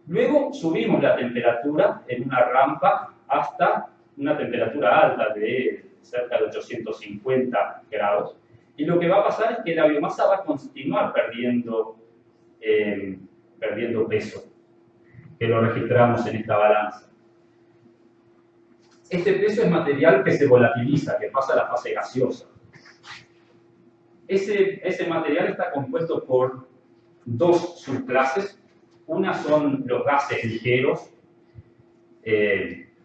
Luego subimos la temperatura en una rampa hasta una temperatura alta de cerca de 850 grados, y lo que va a pasar es que la biomasa va a continuar perdiendo peso, que lo registramos en esta balanza. Este peso es material que se volatiliza, que pasa a la fase gaseosa. Ese material está compuesto por dos subclases. Una son los gases ligeros,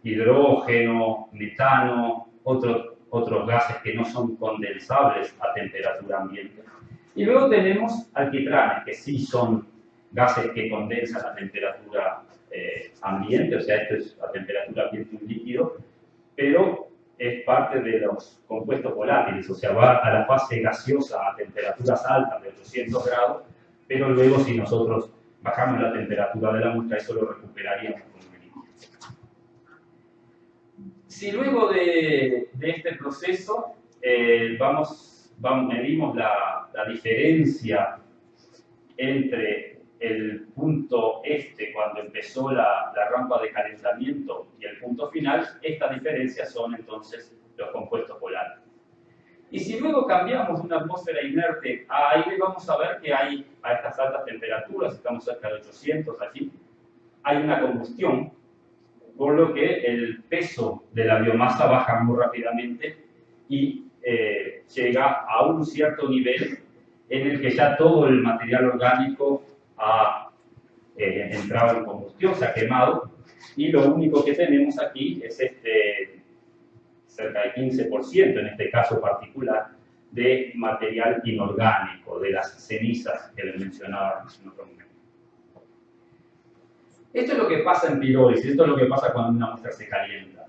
hidrógeno, metano, otros gases que no son condensables a temperatura ambiente. Y luego tenemos alquitranes, que sí son gases que condensan a temperatura ambiente, o sea, esto es a temperatura ambiente un líquido, pero es parte de los compuestos volátiles, o sea, va a la fase gaseosa a temperaturas altas de 800 grados, pero luego si nosotros bajamos la temperatura de la muestra, eso lo recuperaríamos como un líquido. Si luego de este proceso medimos la diferencia entre el punto este, cuando empezó la rampa de calentamiento, y el punto final, estas diferencias son entonces los compuestos volátiles. Y si luego cambiamos una atmósfera inerte a aire, vamos a ver que hay, a estas altas temperaturas, estamos cerca de 800 aquí, hay una combustión, por lo que el peso de la biomasa baja muy rápidamente y llega a un cierto nivel en el que ya todo el material orgánico ha entrado en combustión, se ha quemado, y lo único que tenemos aquí es cerca del 15%, en este caso particular, de material inorgánico, de las cenizas que les mencionaba en otro momento. Esto es lo que pasa en pirólisis, esto es lo que pasa cuando una muestra se calienta,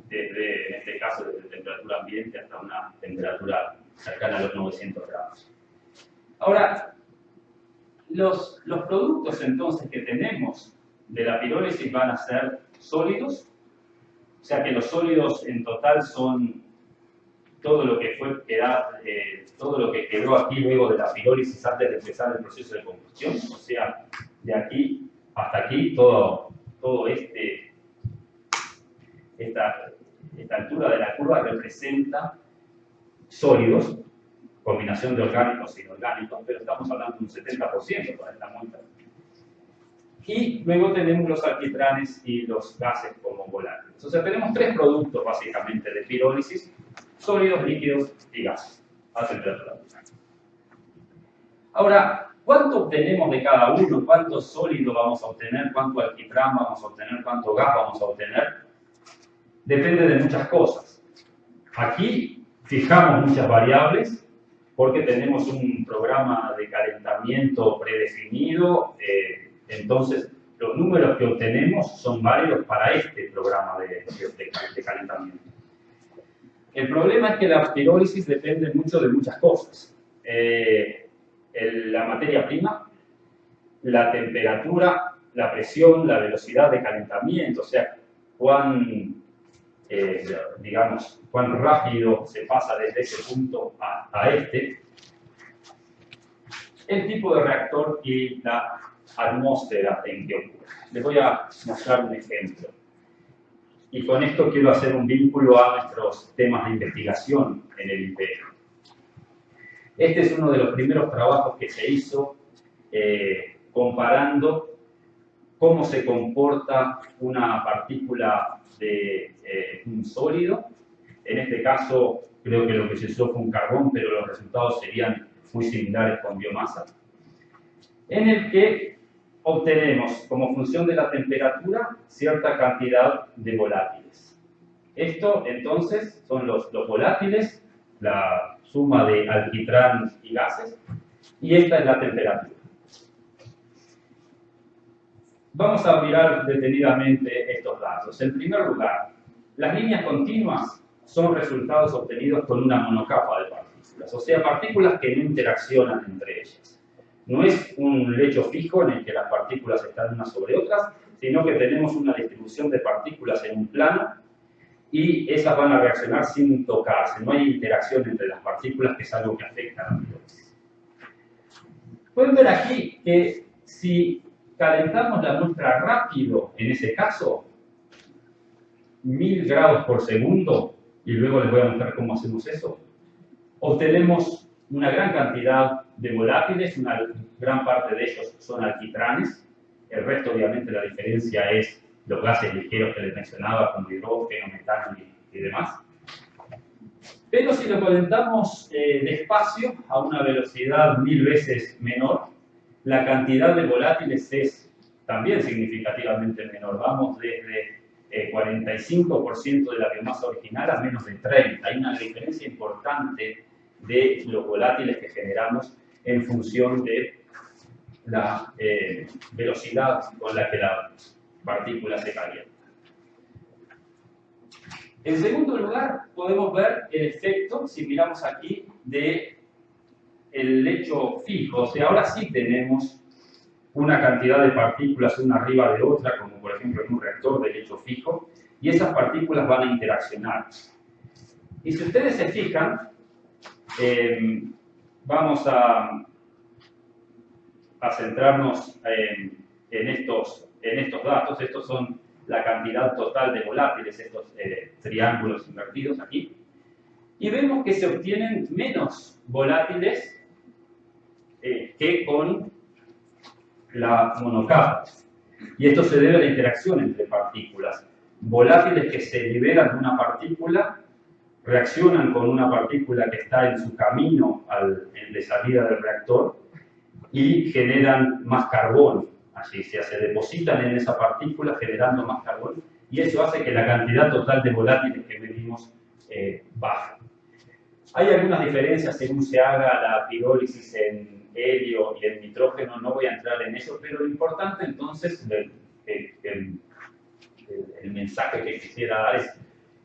en este caso desde temperatura ambiente hasta una temperatura cercana a los 900 grados. Ahora, los productos entonces que tenemos de la pirólisis van a ser sólidos, o sea que los sólidos en total son todo lo que todo lo que quedó aquí luego de la pirólisis antes de empezar el proceso de combustión, o sea, de aquí hasta aquí todo esta altura de la curva representa sólidos, combinación de orgánicos e inorgánicos, pero estamos hablando de un 70% para esta muestra. Y luego tenemos los alquitranes y los gases como volátiles. O sea, tenemos tres productos básicamente de pirólisis: sólidos, líquidos y gases a temperatura ambiente. Ahora, ¿Cuánto obtenemos de cada uno? ¿Cuánto sólido vamos a obtener? ¿Cuánto alquitrán vamos a obtener? ¿Cuánto gas vamos a obtener? Depende de muchas cosas. Aquí fijamos muchas variables porque tenemos un programa de calentamiento predefinido, entonces los números que obtenemos son válidos para este programa de calentamiento. El problema es que la pirólisis depende mucho de muchas cosas. La materia prima, la temperatura, la presión, la velocidad de calentamiento, o sea, cuán rápido se pasa desde ese punto a este, el tipo de reactor y la atmósfera en que ocurre. Les voy a mostrar un ejemplo. Y con esto quiero hacer un vínculo a nuestros temas de investigación en el imperio. Este es uno de los primeros trabajos que se hizo comparando cómo se comporta una partícula de un sólido. En este caso, creo que lo que se usó fue un carbón, pero los resultados serían muy similares con biomasa, en el que obtenemos, como función de la temperatura, cierta cantidad de volátiles. Esto, entonces, son los volátiles, la suma de alquitrán y gases, y esta es la temperatura. Vamos a mirar detenidamente estos datos. En primer lugar, las líneas continuas son resultados obtenidos con una monocapa de partículas, o sea, partículas que no interaccionan entre ellas. No es un lecho fijo en el que las partículas están unas sobre otras, sino que tenemos una distribución de partículas en un plano y esas van a reaccionar sin tocarse. No hay interacción entre las partículas, que es algo que afecta a la pirólisis. Pueden ver aquí que si calentamos la muestra rápido, en ese caso, 1000 grados por segundo, y luego les voy a mostrar cómo hacemos eso, obtenemos una gran cantidad de volátiles, una gran parte de ellos son alquitranes, el resto obviamente la diferencia es los gases ligeros que les mencionaba, como hidrógeno, metano y demás. Pero si lo calentamos despacio, a una velocidad 1000 veces menor, la cantidad de volátiles es también significativamente menor. Vamos desde 45% de la biomasa original a menos de 30%. Hay una diferencia importante de los volátiles que generamos en función de la velocidad con la que la partícula se calienta. En segundo lugar, podemos ver el efecto, si miramos aquí, de el lecho fijo. O sea, ahora sí tenemos una cantidad de partículas una arriba de otra, como por ejemplo en un reactor de lecho fijo, y esas partículas van a interaccionar. Y si ustedes se fijan, vamos a centrarnos en estos datos. Estos son la cantidad total de volátiles, estos triángulos invertidos aquí. Y vemos que se obtienen menos volátiles que con la monocapa. Y esto se debe a la interacción entre partículas. Volátiles que se liberan de una partícula reaccionan con una partícula que está en su camino de salida del reactor y generan más carbón. Así se depositan en esa partícula generando más carbón y eso hace que la cantidad total de volátiles que medimos baje. Hay algunas diferencias según se haga la pirólisis en helio y en nitrógeno, no voy a entrar en eso, pero lo importante entonces, el mensaje que quisiera dar es: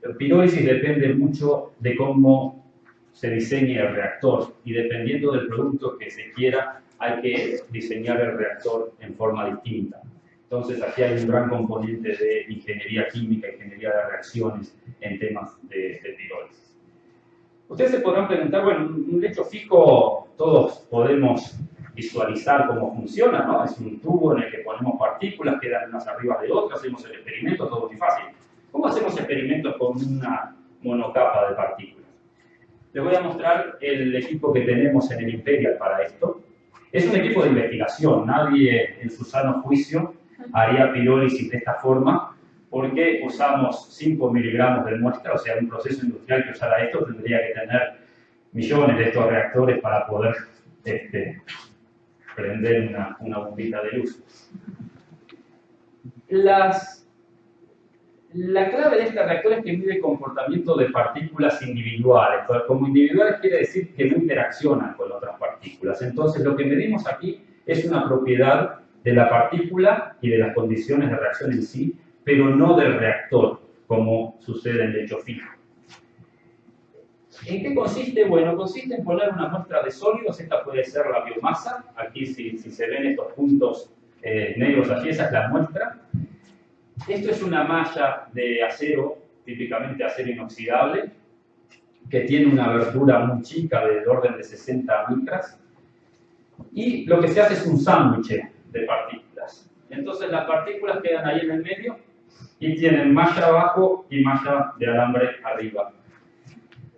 la pirólisis depende mucho de cómo se diseñe el reactor y dependiendo del producto que se quiera, hay que diseñar el reactor en forma distinta. Entonces aquí hay un gran componente de ingeniería química, ingeniería de reacciones en temas de pirólisis. Ustedes se podrán preguntar, bueno, un lecho fijo todos podemos visualizar cómo funciona, ¿no? Es un tubo en el que ponemos partículas, quedan unas arriba de otras, hacemos el experimento, todo muy fácil. ¿Cómo hacemos experimentos con una monocapa de partículas? Les voy a mostrar el equipo que tenemos en el Imperial para esto. Es un equipo de investigación, nadie en su sano juicio haría pirólisis de esta forma porque usamos 5 miligramos de muestra, o sea, un proceso industrial que usara esto tendría que tener millones de estos reactores para poder prender una bombita de luz. La clave de este reactor es que mide el comportamiento de partículas individuales. Como individuales quiere decir que no interaccionan con otras partículas. Entonces lo que medimos aquí es una propiedad de la partícula y de las condiciones de reacción en sí, pero no del reactor, como sucede en lecho fijo. ¿En qué consiste? Bueno, consiste en poner una muestra de sólidos. Esta puede ser la biomasa. Aquí si se ven estos puntos negros allí, esa es la muestra. Esto es una malla de acero, típicamente acero inoxidable, que tiene una abertura muy chica del orden de 60 micras. Y lo que se hace es un sándwich de partículas. Entonces las partículas quedan ahí en el medio y tienen malla abajo y malla de alambre arriba.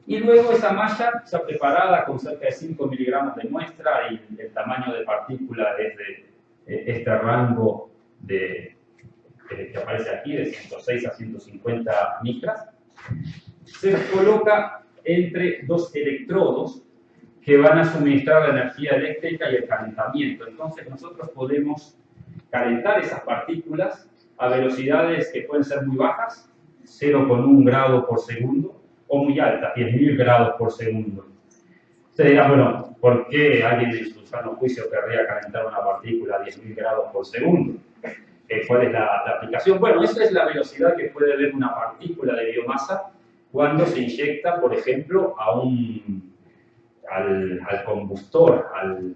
Y luego esa malla ya preparada con cerca de 5 miligramos de muestra, y el tamaño de partícula es de este rango que aparece aquí, de 106 a 150 micras, se coloca entre dos electrodos que van a suministrar la energía eléctrica y el calentamiento. Entonces nosotros podemos calentar esas partículas a velocidades que pueden ser muy bajas, 0,1 grado por segundo, o muy altas, 10.000 grados por segundo. Usted dirá, bueno, ¿por qué alguien en su sano juicio querría calentar una partícula a 10.000 grados por segundo? ¿Cuál es la aplicación? Bueno, esa es la velocidad que puede ver una partícula de biomasa cuando se inyecta, por ejemplo, al combustor, al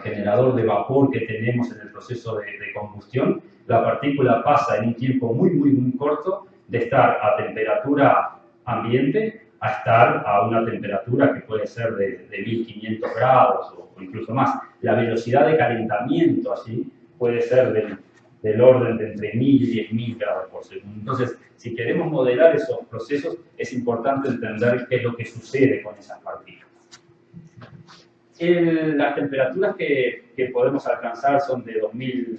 generador de vapor que tenemos en el proceso de combustión. La partícula pasa en un tiempo muy corto de estar a temperatura ambiente a estar a una temperatura que puede ser de 1500 grados o incluso más. La velocidad de calentamiento allí puede ser del orden de entre 1000 y 10.000 grados por segundo. Entonces, si queremos modelar esos procesos, es importante entender qué es lo que sucede con esas partículas. Las temperaturas que podemos alcanzar son de 2000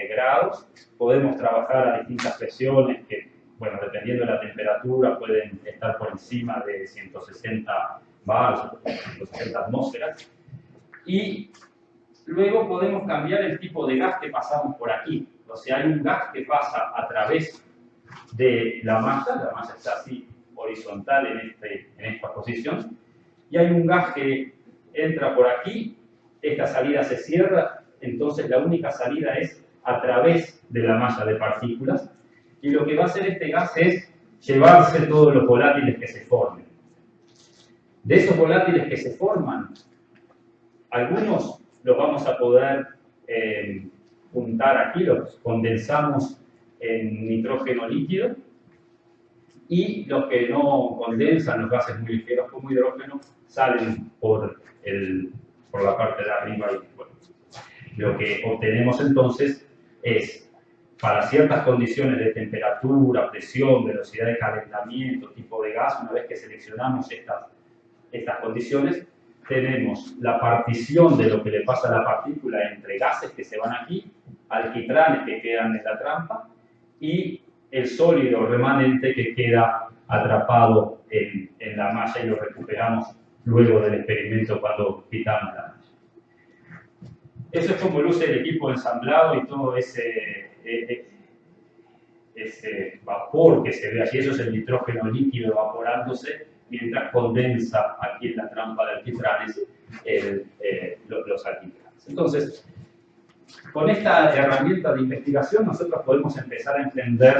grados. Podemos trabajar a distintas presiones que, bueno, dependiendo de la temperatura, pueden estar por encima de 160 bars, 160 atmósferas. Y luego podemos cambiar el tipo de gas que pasamos por aquí. O sea, hay un gas que pasa a través de la masa está así horizontal en esta posición, y hay un gas que entra por aquí, esta salida se cierra, entonces la única salida es a través de la malla de partículas, y lo que va a hacer este gas es llevarse todos los volátiles que se formen. De esos volátiles que se forman, algunos los vamos a poder juntar aquí, los condensamos en nitrógeno líquido, y los que no condensan, los gases muy ligeros como hidrógeno, salen por la parte de arriba. Y bueno, lo que obtenemos entonces es, para ciertas condiciones de temperatura, presión, velocidad de calentamiento, tipo de gas, una vez que seleccionamos estas condiciones, tenemos la partición de lo que le pasa a la partícula entre gases que se van aquí, alquitranes que quedan en la trampa, y el sólido remanente que queda atrapado en la malla, y lo recuperamos luego del experimento cuando quitamos la malla. Eso es como luce el equipo ensamblado y todo ese vapor que se ve allí. Eso es el nitrógeno líquido evaporándose mientras condensa aquí en la trampa de alquitranes los alquitranes. Entonces, con esta herramienta de investigación nosotros podemos empezar a entender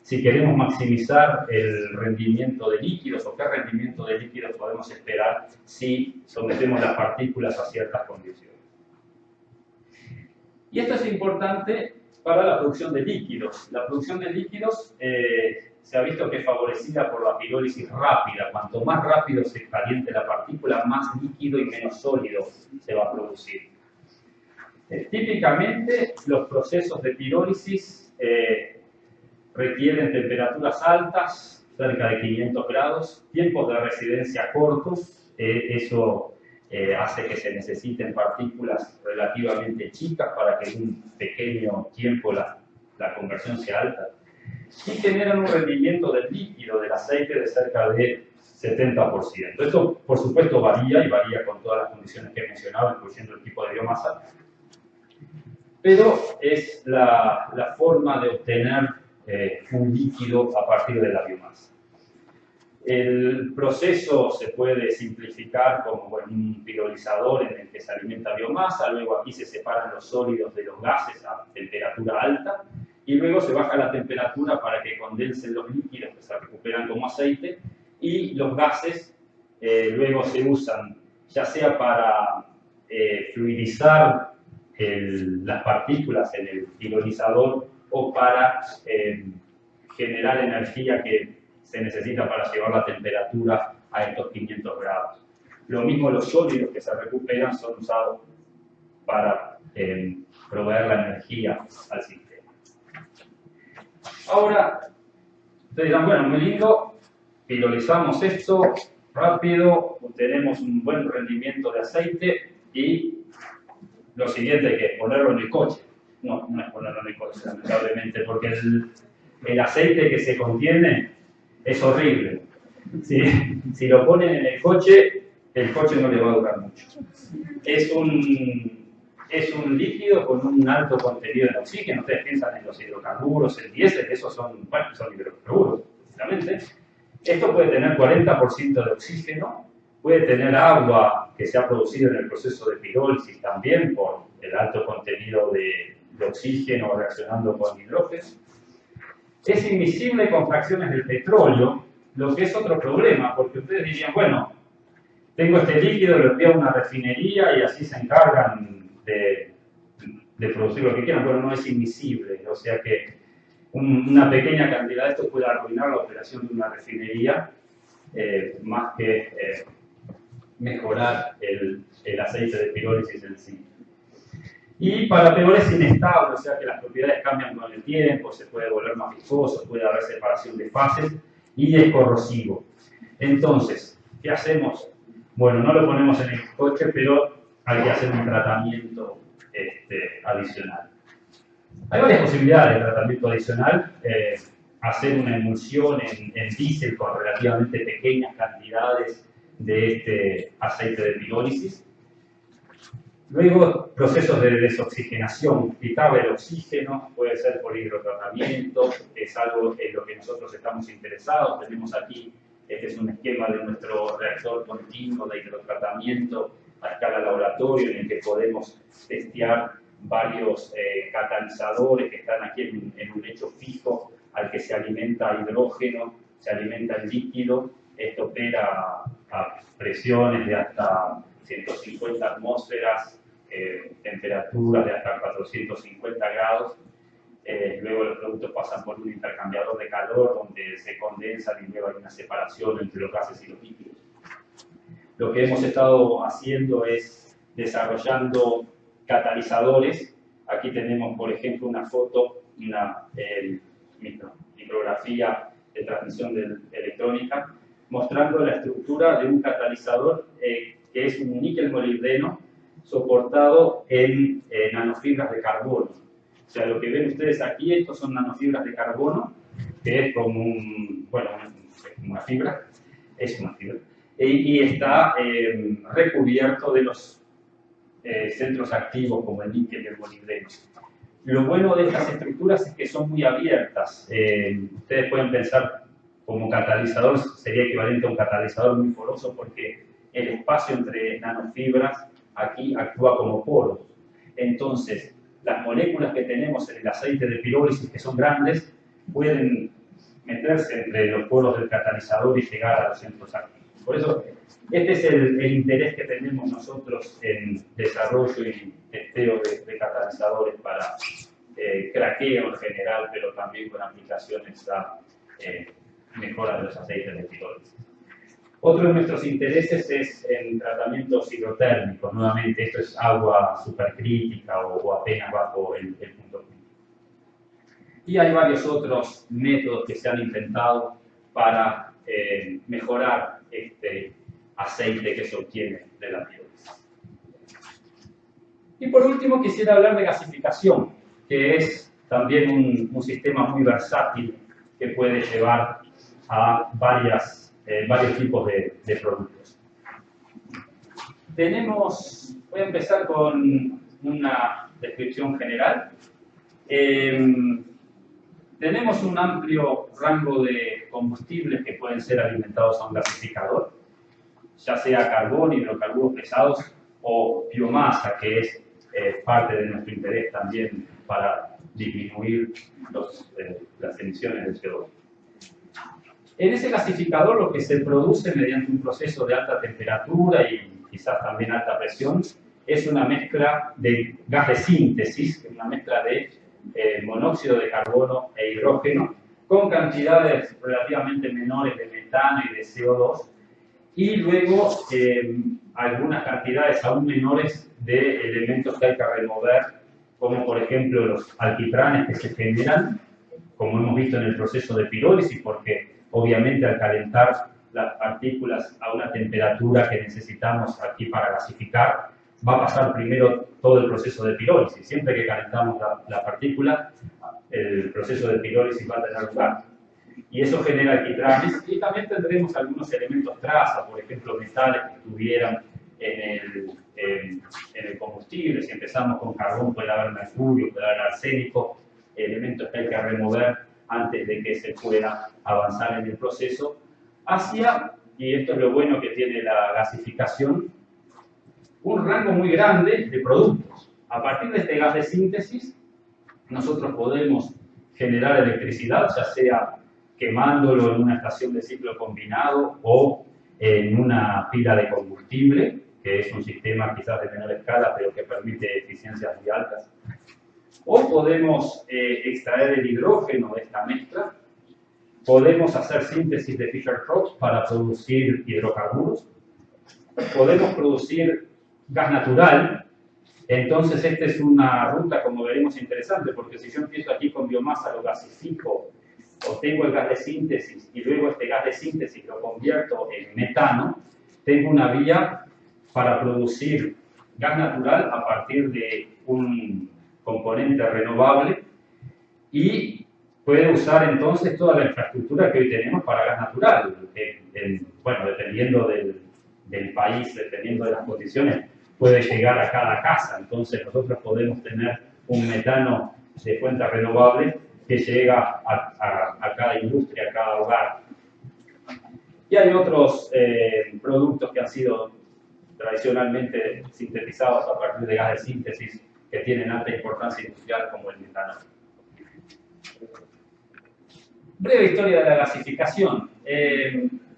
si queremos maximizar el rendimiento de líquidos o qué rendimiento de líquidos podemos esperar si sometemos las partículas a ciertas condiciones. Y esto es importante para la producción de líquidos. La producción de líquidos se ha visto que es favorecida por la pirólisis rápida. Cuanto más rápido se caliente la partícula, más líquido y menos sólido se va a producir. Típicamente los procesos de pirólisis requieren temperaturas altas, cerca de 500 grados, tiempos de residencia cortos, eso hace que se necesiten partículas relativamente chicas para que en un pequeño tiempo la conversión sea alta, y generan un rendimiento del líquido, del aceite, de cerca de 70%. Esto, por supuesto, varía y varía con todas las condiciones que he mencionado, incluyendo el tipo de biomasa. Pero es la forma de obtener un líquido a partir de la biomasa. El proceso se puede simplificar como un pirolizador en el que se alimenta biomasa, luego aquí se separan los sólidos de los gases a temperatura alta, y luego se baja la temperatura para que condensen los líquidos que se recuperan como aceite, y los gases luego se usan ya sea para fluidizar las partículas en el pirolizador o para generar energía que se necesita para llevar la temperatura a estos 500 grados. Lo mismo los sólidos que se recuperan son usados para proveer la energía al sistema. Ahora, ustedes dirán, bueno, muy lindo, pirolizamos esto rápido, obtenemos un buen rendimiento de aceite y lo siguiente que es ponerlo en el coche. No, no es ponerlo en el coche, lamentablemente, porque el aceite que se contiene es horrible. Si lo ponen en el coche no le va a durar mucho. Es un líquido con un alto contenido de oxígeno. Ustedes piensan en los hidrocarburos, el diésel, esos son hidrocarburos, precisamente. Esto puede tener 40% de oxígeno, puede tener agua que se ha producido en el proceso de pirólisis también por el alto contenido de oxígeno reaccionando con hidrógeno. Es imisible con fracciones del petróleo, lo que es otro problema, porque ustedes dirían, bueno, tengo este líquido, lo envío a una refinería y así se encargan de producir lo que quieran, pero no es imisible, o sea que una pequeña cantidad de esto puede arruinar la operación de una refinería, más que mejorar el aceite de pirólisis en sí. Y para peor es inestable, o sea que las propiedades cambian con el tiempo, se puede volver más viscoso, puede haber separación de fases y es corrosivo. Entonces, ¿qué hacemos? Bueno, no lo ponemos en el coche, pero hay que hacer un tratamiento adicional. Hay varias posibilidades de tratamiento adicional. Hacer una emulsión en diésel con relativamente pequeñas cantidades de este aceite de pirólisis. Luego, procesos de desoxigenación, quitar el oxígeno, puede ser por hidrotratamiento, es algo en lo que nosotros estamos interesados. Tenemos aquí, este es un esquema de nuestro reactor continuo de hidrotratamiento a escala laboratorio, en el que podemos testear varios catalizadores que están aquí en un lecho fijo al que se alimenta hidrógeno, se alimenta el líquido. Esto opera a presiones de hasta 150 atmósferas, temperaturas de hasta 450 grados. Luego los productos pasan por un intercambiador de calor donde se condensan y luego hay una separación entre los gases y los líquidos. Lo que hemos estado haciendo es desarrollando catalizadores. Aquí tenemos, por ejemplo, una foto, una micrografía de transmisión electrónica, mostrando la estructura de un catalizador que es un níquel molibdeno soportado en nanofibras de carbono. O sea, lo que ven ustedes aquí, estos son nanofibras de carbono, que es como una fibra, es una fibra, y está recubierto de los centros activos como el níquel y el molibdeno. Lo bueno de estas estructuras es que son muy abiertas. Ustedes pueden pensar como catalizador, sería equivalente a un catalizador muy poroso porque el espacio entre nanofibras aquí actúa como poros. Entonces, las moléculas que tenemos en el aceite de pirólisis, que son grandes, pueden meterse entre los poros del catalizador y llegar a los centros activos. Por eso, este es el interés que tenemos nosotros en desarrollo y testeo de catalizadores para craqueo en general, pero también con aplicaciones a mejora de los aceites de pirólisis. Otro de nuestros intereses es en tratamientos hidrotérmicos. Nuevamente, esto es agua supercrítica o apenas bajo el punto crítico. Y hay varios otros métodos que se han intentado para mejorar este aceite que se obtiene de la pirólisis. Y por último, quisiera hablar de gasificación, que es también un sistema muy versátil que puede llevar a varias varios tipos de productos. Voy a empezar con una descripción general. Tenemos un amplio rango de combustibles que pueden ser alimentados a un gasificador, ya sea carbón, hidrocarburos pesados o biomasa, que es parte de nuestro interés también para disminuir las emisiones de CO2. En ese gasificador lo que se produce mediante un proceso de alta temperatura y quizás también alta presión es una mezcla de gas de síntesis, una mezcla de monóxido de carbono e hidrógeno con cantidades relativamente menores de metano y de CO2 y luego algunas cantidades aún menores de elementos que hay que remover, como por ejemplo los alquitranes que se generan, como hemos visto en el proceso de pirólisis, porque obviamente al calentar las partículas a una temperatura que necesitamos aquí para gasificar, va a pasar primero todo el proceso de pirólisis. Siempre que calentamos la partícula, el proceso de pirólisis va a tener lugar. Y eso genera alquitranes y también tendremos algunos elementos traza, por ejemplo, metales que estuvieran en el combustible. Si empezamos con carbón puede haber mercurio, puede haber arsénico, elementos que hay que remover antes de que se pueda avanzar en el proceso, hacia, y esto es lo bueno que tiene la gasificación, un rango muy grande de productos. A partir de este gas de síntesis, nosotros podemos generar electricidad, ya sea quemándolo en una estación de ciclo combinado o en una pila de combustible, que es un sistema quizás de menor escala, pero que permite eficiencias muy altas. O podemos extraer el hidrógeno de esta mezcla, podemos hacer síntesis de Fischer-Tropsch para producir hidrocarburos, podemos producir gas natural. Entonces esta es una ruta, como veremos, interesante, porque si yo empiezo aquí con biomasa, lo gasifico, obtengo el gas de síntesis y luego este gas de síntesis lo convierto en metano, tengo una vía para producir gas natural a partir de un componente renovable y puede usar entonces toda la infraestructura que hoy tenemos para gas natural. Bueno, dependiendo del país, dependiendo de las condiciones, puede llegar a cada casa. Entonces nosotros podemos tener un metano de fuente renovable que llega a cada industria, a cada hogar. Y hay otros productos que han sido tradicionalmente sintetizados a partir de gas de síntesis que tienen alta importancia industrial, como el metano. Breve historia de la gasificación.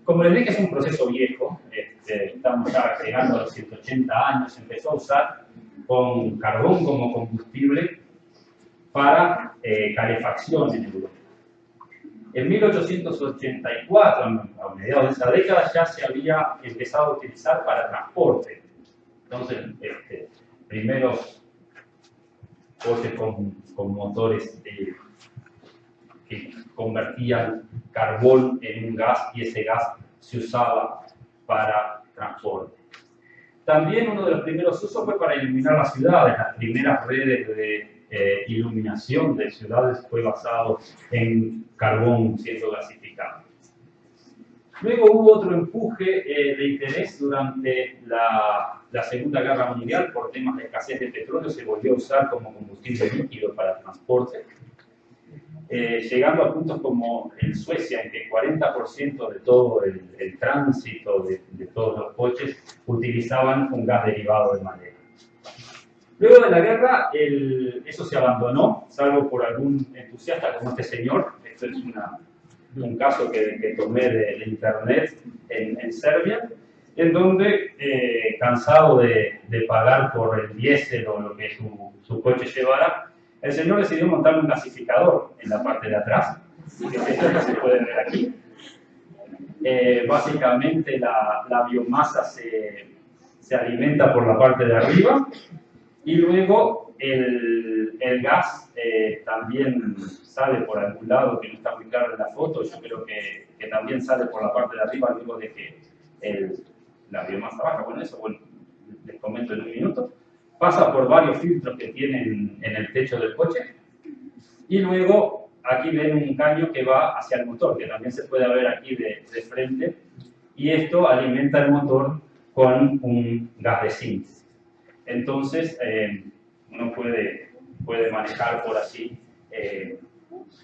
Como les dije, es un proceso viejo. Estamos ya llegando a los 180 años. Se empezó a usar con carbón como combustible para calefacción en Europa. En 1884, a mediados de esa década, ya se había empezado a utilizar para transporte. Entonces, primeros coches con motores que convertían carbón en un gas y ese gas se usaba para transporte. También uno de los primeros usos fue para iluminar las ciudades. Las primeras redes de iluminación de ciudades fue basado en carbón siendo gasificado. Luego hubo otro empuje de interés durante la Segunda Guerra Mundial por temas de escasez de petróleo. Se volvió a usar como combustible líquido para transporte, llegando a puntos como en Suecia, en que el 40% de todo el tránsito de todos los coches utilizaban un gas derivado de madera. Luego de la guerra, eso se abandonó, salvo por algún entusiasta como este señor. Esto es un caso que tomé de internet en Serbia, en donde, cansado de pagar por el diésel o lo que su coche llevara, el señor decidió montar un gasificador en la parte de atrás, que esto se puede ver aquí. Básicamente la biomasa se alimenta por la parte de arriba y luego el gas también sale por algún lado, que no está muy claro en la foto. Yo creo que también sale por la parte de arriba luego de que la biomasa baja. Bueno, eso les comento en un minuto. Pasa por varios filtros que tienen en el techo del coche y luego aquí ven un caño que va hacia el motor, que también se puede ver aquí de frente, y esto alimenta el motor con un gas de síntesis. Entonces, uno puede manejar por así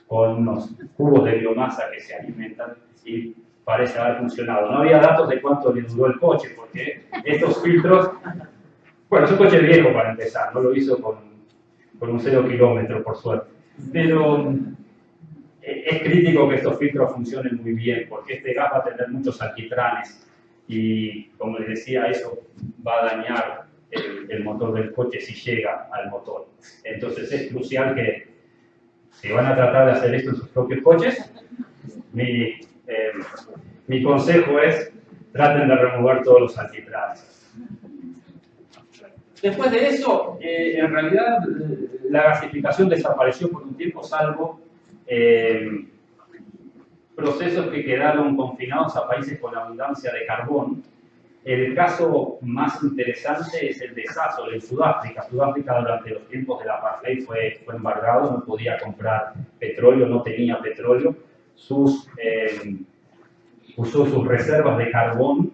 con unos cubos de biomasa que se alimentan y parece haber funcionado. No había datos de cuánto le duró el coche, porque estos filtros, bueno, es un coche viejo para empezar, no lo hizo con un 0 kilómetro, por suerte. Pero es crítico que estos filtros funcionen muy bien, porque este gas va a tener muchos alquitranes y, como les decía, eso va a dañar el motor del coche si llega al motor. Entonces es crucial que, si van a tratar de hacer esto en sus propios coches, mi consejo es traten de remover todos los alquitranes. Después de eso, en realidad la gasificación desapareció por un tiempo, salvo procesos que quedaron confinados a países con abundancia de carbón. El caso más interesante es el de Sasol en Sudáfrica. Sudáfrica durante los tiempos del apartheid fue embargado, no podía comprar petróleo, no tenía petróleo. Usó sus reservas de carbón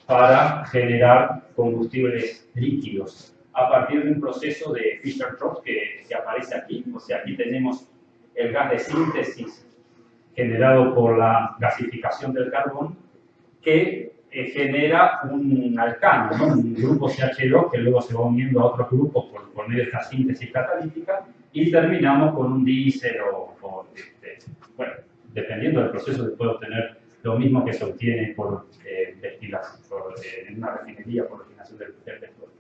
para generar combustibles líquidos a partir de un proceso de Fischer-Tropsch que aparece aquí. O sea, aquí tenemos el gas de síntesis generado por la gasificación del carbón que genera un alcano, ¿no? Un grupo CH2 que luego se va uniendo a otros grupos por medio de esta síntesis catalítica y terminamos con un diésel bueno, dependiendo del proceso se puede obtener lo mismo que se obtiene por destilación, en una refinería por refinación del petróleo.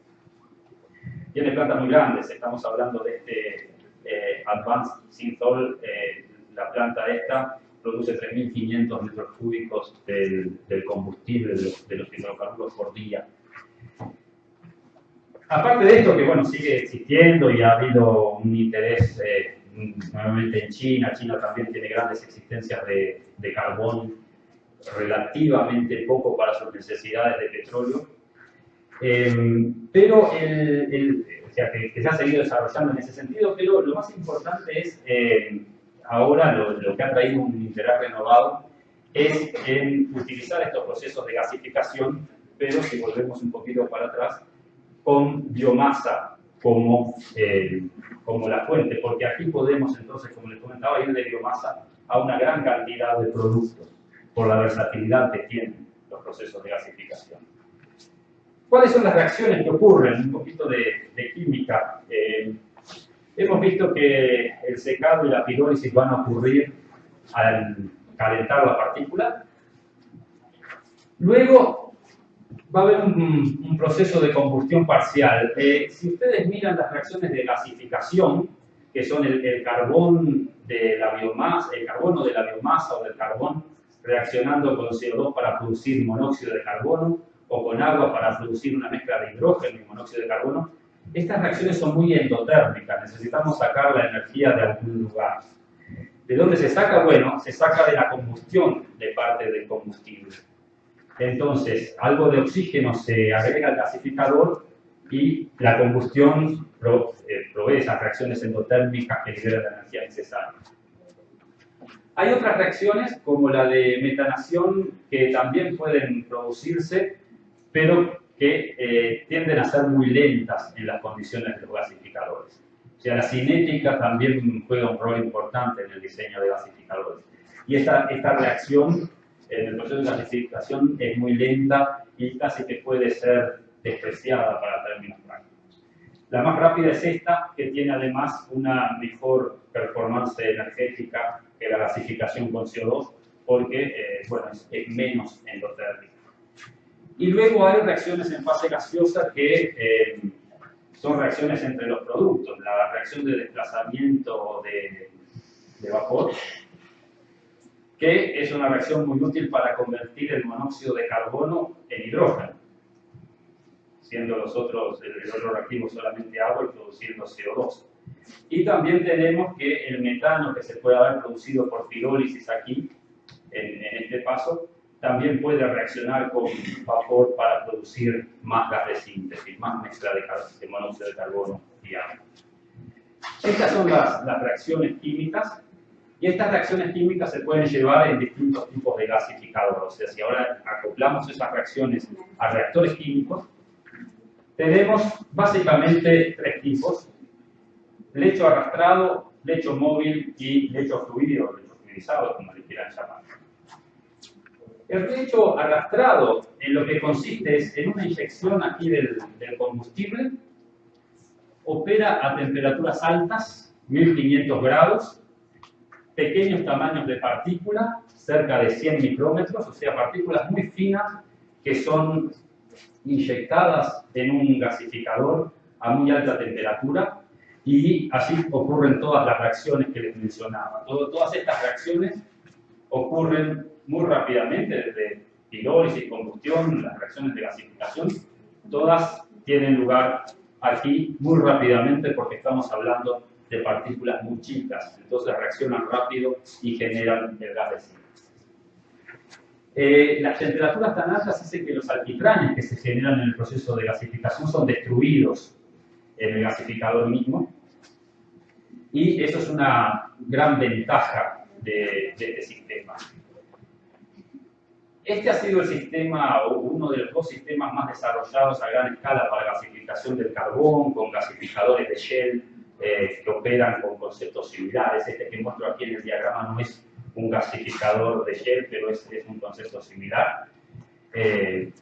Tiene plantas muy grandes, estamos hablando de este Advanced Synthol, la planta esta produce 3.500 metros cúbicos del combustible de los hidrocarburos por día. Aparte de esto, que bueno, sigue existiendo y ha habido un interés nuevamente en China. China también tiene grandes existencias de carbón, relativamente poco para sus necesidades de petróleo. Pero o sea, que se ha seguido desarrollando en ese sentido, pero lo más importante es, ahora lo que ha traído un interés renovado, es en utilizar estos procesos de gasificación, pero si volvemos un poquito para atrás, con biomasa como la fuente, porque aquí podemos entonces, como les comentaba, ir de biomasa a una gran cantidad de productos, por la versatilidad que tienen los procesos de gasificación. ¿Cuáles son las reacciones que ocurren? Un poquito de química. Hemos visto que el secado y la pirólisis van a ocurrir al calentar la partícula. Luego va a haber un proceso de combustión parcial. Si ustedes miran las reacciones de gasificación, que son el carbón de la biomasa, el carbono de la biomasa o del carbón, reaccionando con CO2 para producir monóxido de carbono, o con agua para producir una mezcla de hidrógeno y monóxido de carbono, estas reacciones son muy endotérmicas, necesitamos sacar la energía de algún lugar. ¿De dónde se saca? Bueno, se saca de la combustión de parte del combustible. Entonces, algo de oxígeno se agrega al gasificador y la combustión provee esas reacciones endotérmicas que liberan la energía necesaria. Hay otras reacciones, como la de metanación, que también pueden producirse, pero que tienden a ser muy lentas en las condiciones de los gasificadores. O sea, la cinética también juega un rol importante en el diseño de gasificadores. Y esta reacción en el proceso de gasificación es muy lenta y casi que puede ser despreciada para términos prácticos. La más rápida es esta, que tiene además una mejor performance energética que la gasificación con CO2, porque bueno, es menos endotérmica. Y luego hay reacciones en fase gaseosa que son reacciones entre los productos. La reacción de desplazamiento de vapor, que es una reacción muy útil para convertir el monóxido de carbono en hidrógeno, siendo el otro reactivo solamente agua y produciendo CO2. Y también tenemos que el metano que se puede haber producido por pirólisis aquí, en este paso, también puede reaccionar con vapor para producir más gas de síntesis, más mezcla de monóxido de carbono y agua. Estas son las reacciones químicas. Y estas reacciones químicas se pueden llevar en distintos tipos de gasificador. O sea, si ahora acoplamos esas reacciones a reactores químicos, tenemos básicamente tres tipos: lecho arrastrado, lecho móvil y lecho fluido, lecho fluidizado, como le quieran llamar. El lecho arrastrado en lo que consiste es en una inyección aquí del combustible, opera a temperaturas altas, 1500 grados, pequeños tamaños de partícula, cerca de 100 micrómetros, o sea, partículas muy finas que son inyectadas en un gasificador a muy alta temperatura, y así ocurren todas las reacciones que les mencionaba. Todas estas reacciones ocurren muy rápidamente, desde pirólisis, combustión, las reacciones de gasificación, todas tienen lugar aquí muy rápidamente porque estamos hablando de partículas muy chicas, entonces reaccionan rápido y generan el gas de síntesis. Las temperaturas tan altas hacen que los alquitranes que se generan en el proceso de gasificación son destruidos en el gasificador mismo, y eso es una gran ventaja de este sistema. Este ha sido el sistema, o uno de los dos sistemas más desarrollados a gran escala para gasificación del carbón, con gasificadores de Shell que operan con conceptos similares. Este que muestro aquí en el diagrama no es un gasificador de Shell, pero es un concepto similar. El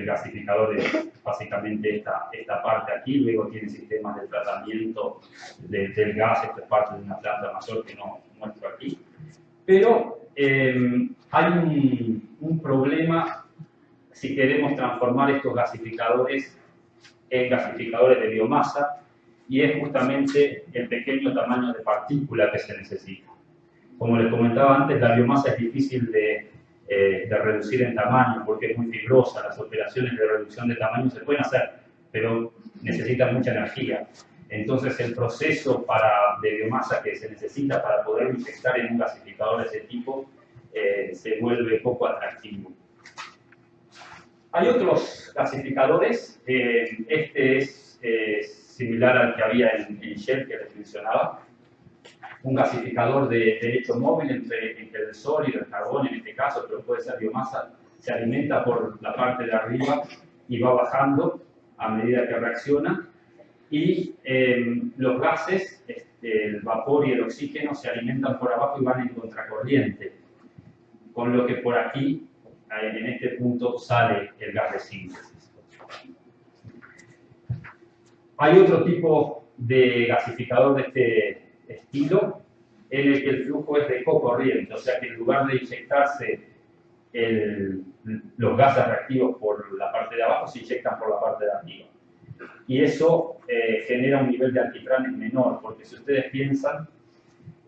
gasificador es básicamente esta parte aquí, luego tiene sistemas de tratamiento del gas. Esta es parte de una planta mayor que no muestro aquí. Pero hay un problema si queremos transformar estos gasificadores en gasificadores de biomasa, y es justamente el pequeño tamaño de partícula que se necesita. Como les comentaba antes, la biomasa es difícil de reducir en tamaño porque es muy fibrosa. Las operaciones de reducción de tamaño se pueden hacer, pero necesitan mucha energía. Entonces el proceso de biomasa que se necesita para poder inyectar en un gasificador de ese tipo se vuelve poco atractivo. Hay otros gasificadores. Este es similar al que había en Shell que les mencionaba. Un gasificador de lecho móvil entre el sólido, el carbón en este caso, pero puede ser biomasa. Se alimenta por la parte de arriba y va bajando a medida que reacciona. Y los gases, el vapor y el oxígeno, se alimentan por abajo y van en contracorriente, con lo que por aquí, en este punto, sale el gas de síntesis. Hay otro tipo de gasificador de este estilo, en el que el flujo es de cocorriente, o sea que en lugar de inyectarse los gases reactivos por la parte de abajo, se inyectan por la parte de arriba. Y eso genera un nivel de alquitranes menor, porque si ustedes piensan,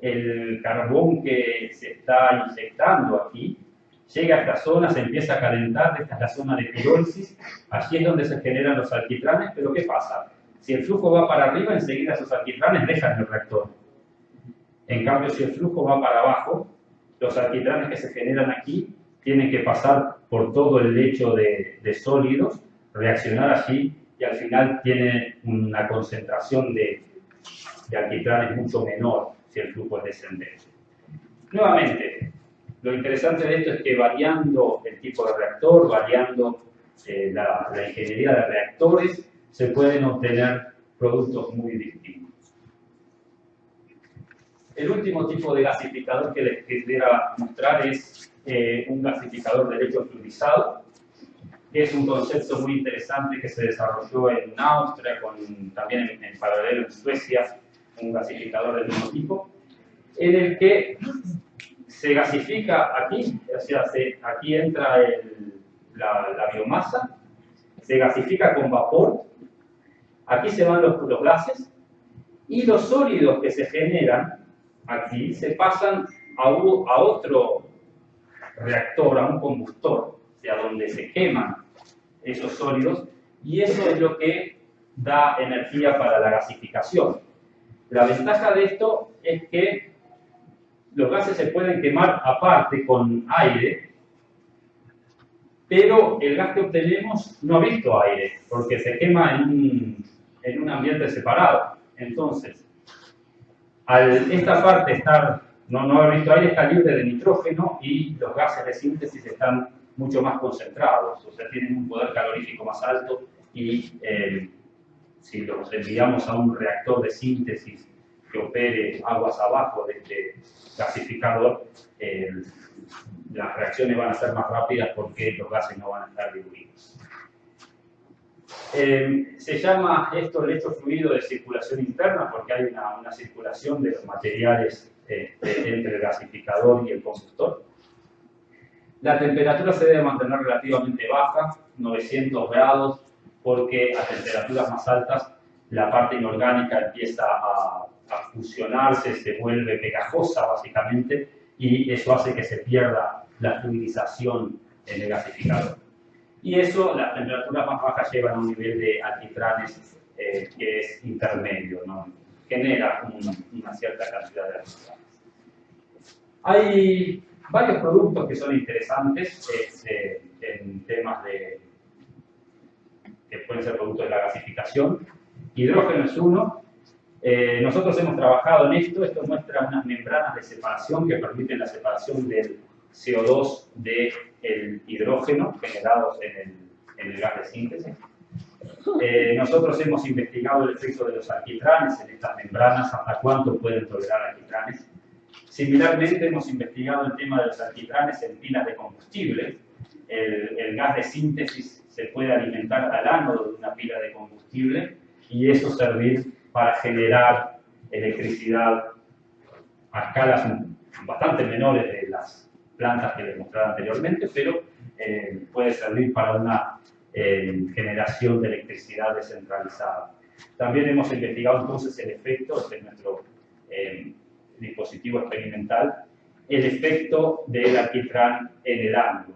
el carbón que se está inyectando aquí llega a esta zona, se empieza a calentar, esta es la zona de pirólisis, allí es donde se generan los alquitranes, pero ¿qué pasa? Si el flujo va para arriba, enseguida esos alquitranes dejan el reactor. En cambio, si el flujo va para abajo, los alquitranes que se generan aquí tienen que pasar por todo el lecho de sólidos, reaccionar allí, y al final tiene una concentración de alquitranes mucho menor si el flujo es descendente. Nuevamente, lo interesante de esto es que variando el tipo de reactor, variando la ingeniería de reactores, se pueden obtener productos muy distintos. El último tipo de gasificador que les quisiera mostrar es un gasificador de lecho fluidizado, que es un concepto muy interesante que se desarrolló en Austria, también en paralelo en Suecia, un gasificador del mismo tipo, en el que se gasifica aquí, o sea, aquí entra la biomasa, se gasifica con vapor, aquí se van los gases, y los sólidos que se generan aquí se pasan a otro reactor, a un combustor, o sea, donde se queman esos sólidos, y eso es lo que da energía para la gasificación. La ventaja de esto es que los gases se pueden quemar aparte con aire, pero el gas que obtenemos no ha visto aire, porque se quema en un ambiente separado. Entonces, esta parte estar, no haber visto aire, está libre de nitrógeno y los gases de síntesis están mucho más concentrados, o sea, tienen un poder calorífico más alto y si los enviamos a un reactor de síntesis que opere aguas abajo de este gasificador, las reacciones van a ser más rápidas porque los gases no van a estar diluidos. Se llama esto lecho fluido de circulación interna porque hay una circulación de los materiales entre el gasificador y el combustor. La temperatura se debe mantener relativamente baja, 900 grados, porque a temperaturas más altas la parte inorgánica empieza a fusionarse, se vuelve pegajosa básicamente, y eso hace que se pierda la fluidización en el gasificador. Y eso, las temperaturas más bajas llevan a un nivel de alquitranes que es intermedio, ¿no? Genera una cierta cantidad de alquitranes. Hay varios productos que son interesantes en temas que pueden ser productos de la gasificación. Hidrógeno es uno. Nosotros hemos trabajado en esto. Esto muestra unas membranas de separación que permiten la separación del CO2 del hidrógeno generados en el gas de síntesis. Nosotros hemos investigado el efecto de los alquitranes en estas membranas, hasta cuánto pueden tolerar alquitranes. Similarmente, hemos investigado el tema de los alquitranes en pilas de combustible. El gas de síntesis se puede alimentar al ánodo de una pila de combustible y eso servir para generar electricidad a escalas bastante menores de las plantas que les mostraba anteriormente, pero puede servir para una generación de electricidad descentralizada. También hemos investigado entonces el efecto, este es nuestro dispositivo experimental, el efecto del alquitrán en el ánodo.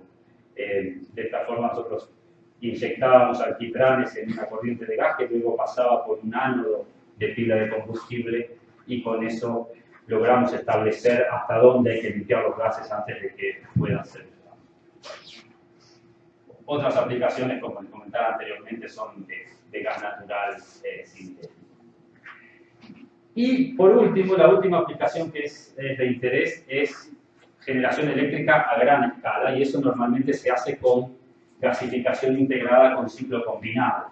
De esta forma nosotros inyectábamos alquitranes en una corriente de gas que luego pasaba por un ánodo de pila de combustible y con eso logramos establecer hasta dónde hay que limpiar los gases antes de que puedan ser usados. Otras aplicaciones, como les comentaba anteriormente, son de gas natural sintético. Y por último, la última aplicación que es de interés es generación eléctrica a gran escala, y eso normalmente se hace con gasificación integrada con ciclo combinado.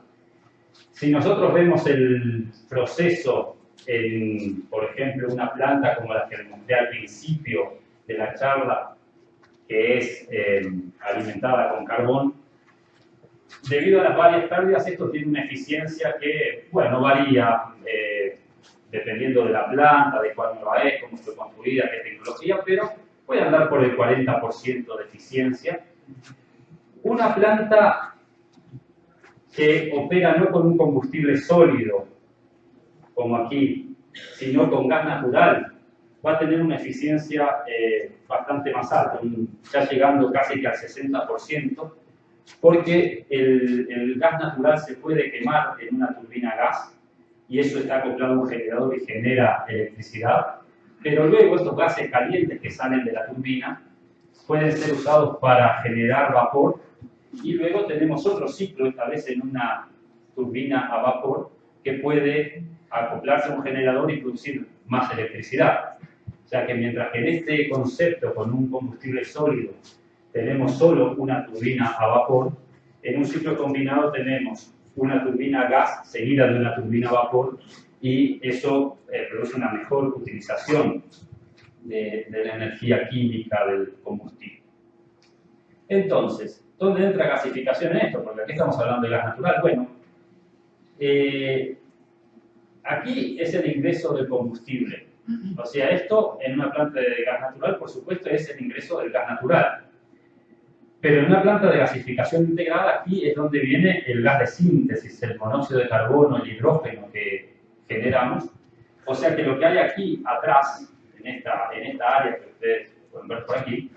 Si nosotros vemos el proceso en, por ejemplo, una planta como la que les mostré al principio de la charla, que es alimentada con carbón, debido a las varias pérdidas, esto tiene una eficiencia que, bueno, varía dependiendo de la planta, de cuál nueva es, cómo fue construida, qué tecnología, pero puede andar por el 40% de eficiencia. Una planta que opera no con un combustible sólido, como aquí, sino con gas natural, va a tener una eficiencia bastante más alta, ya llegando casi que al 60%, porque el gas natural se puede quemar en una turbina a gas, y eso está acoplado a un generador y genera electricidad, pero luego estos gases calientes que salen de la turbina pueden ser usados para generar vapor, y luego tenemos otro ciclo, esta vez en una turbina a vapor, que puede acoplarse a un generador y producir más electricidad. O sea que mientras que en este concepto con un combustible sólido tenemos solo una turbina a vapor, en un ciclo combinado tenemos una turbina a gas seguida de una turbina a vapor, y eso produce una mejor utilización de la energía química del combustible. Entonces, ¿dónde entra gasificación en esto? Porque aquí estamos hablando de gas natural. Bueno, aquí es el ingreso del combustible. O sea, esto en una planta de gas natural, por supuesto, es el ingreso del gas natural. Pero en una planta de gasificación integrada, aquí es donde viene el gas de síntesis, el monóxido de carbono, el hidrógeno que generamos. O sea que lo que hay aquí atrás, en esta área que ustedes pueden ver por aquí,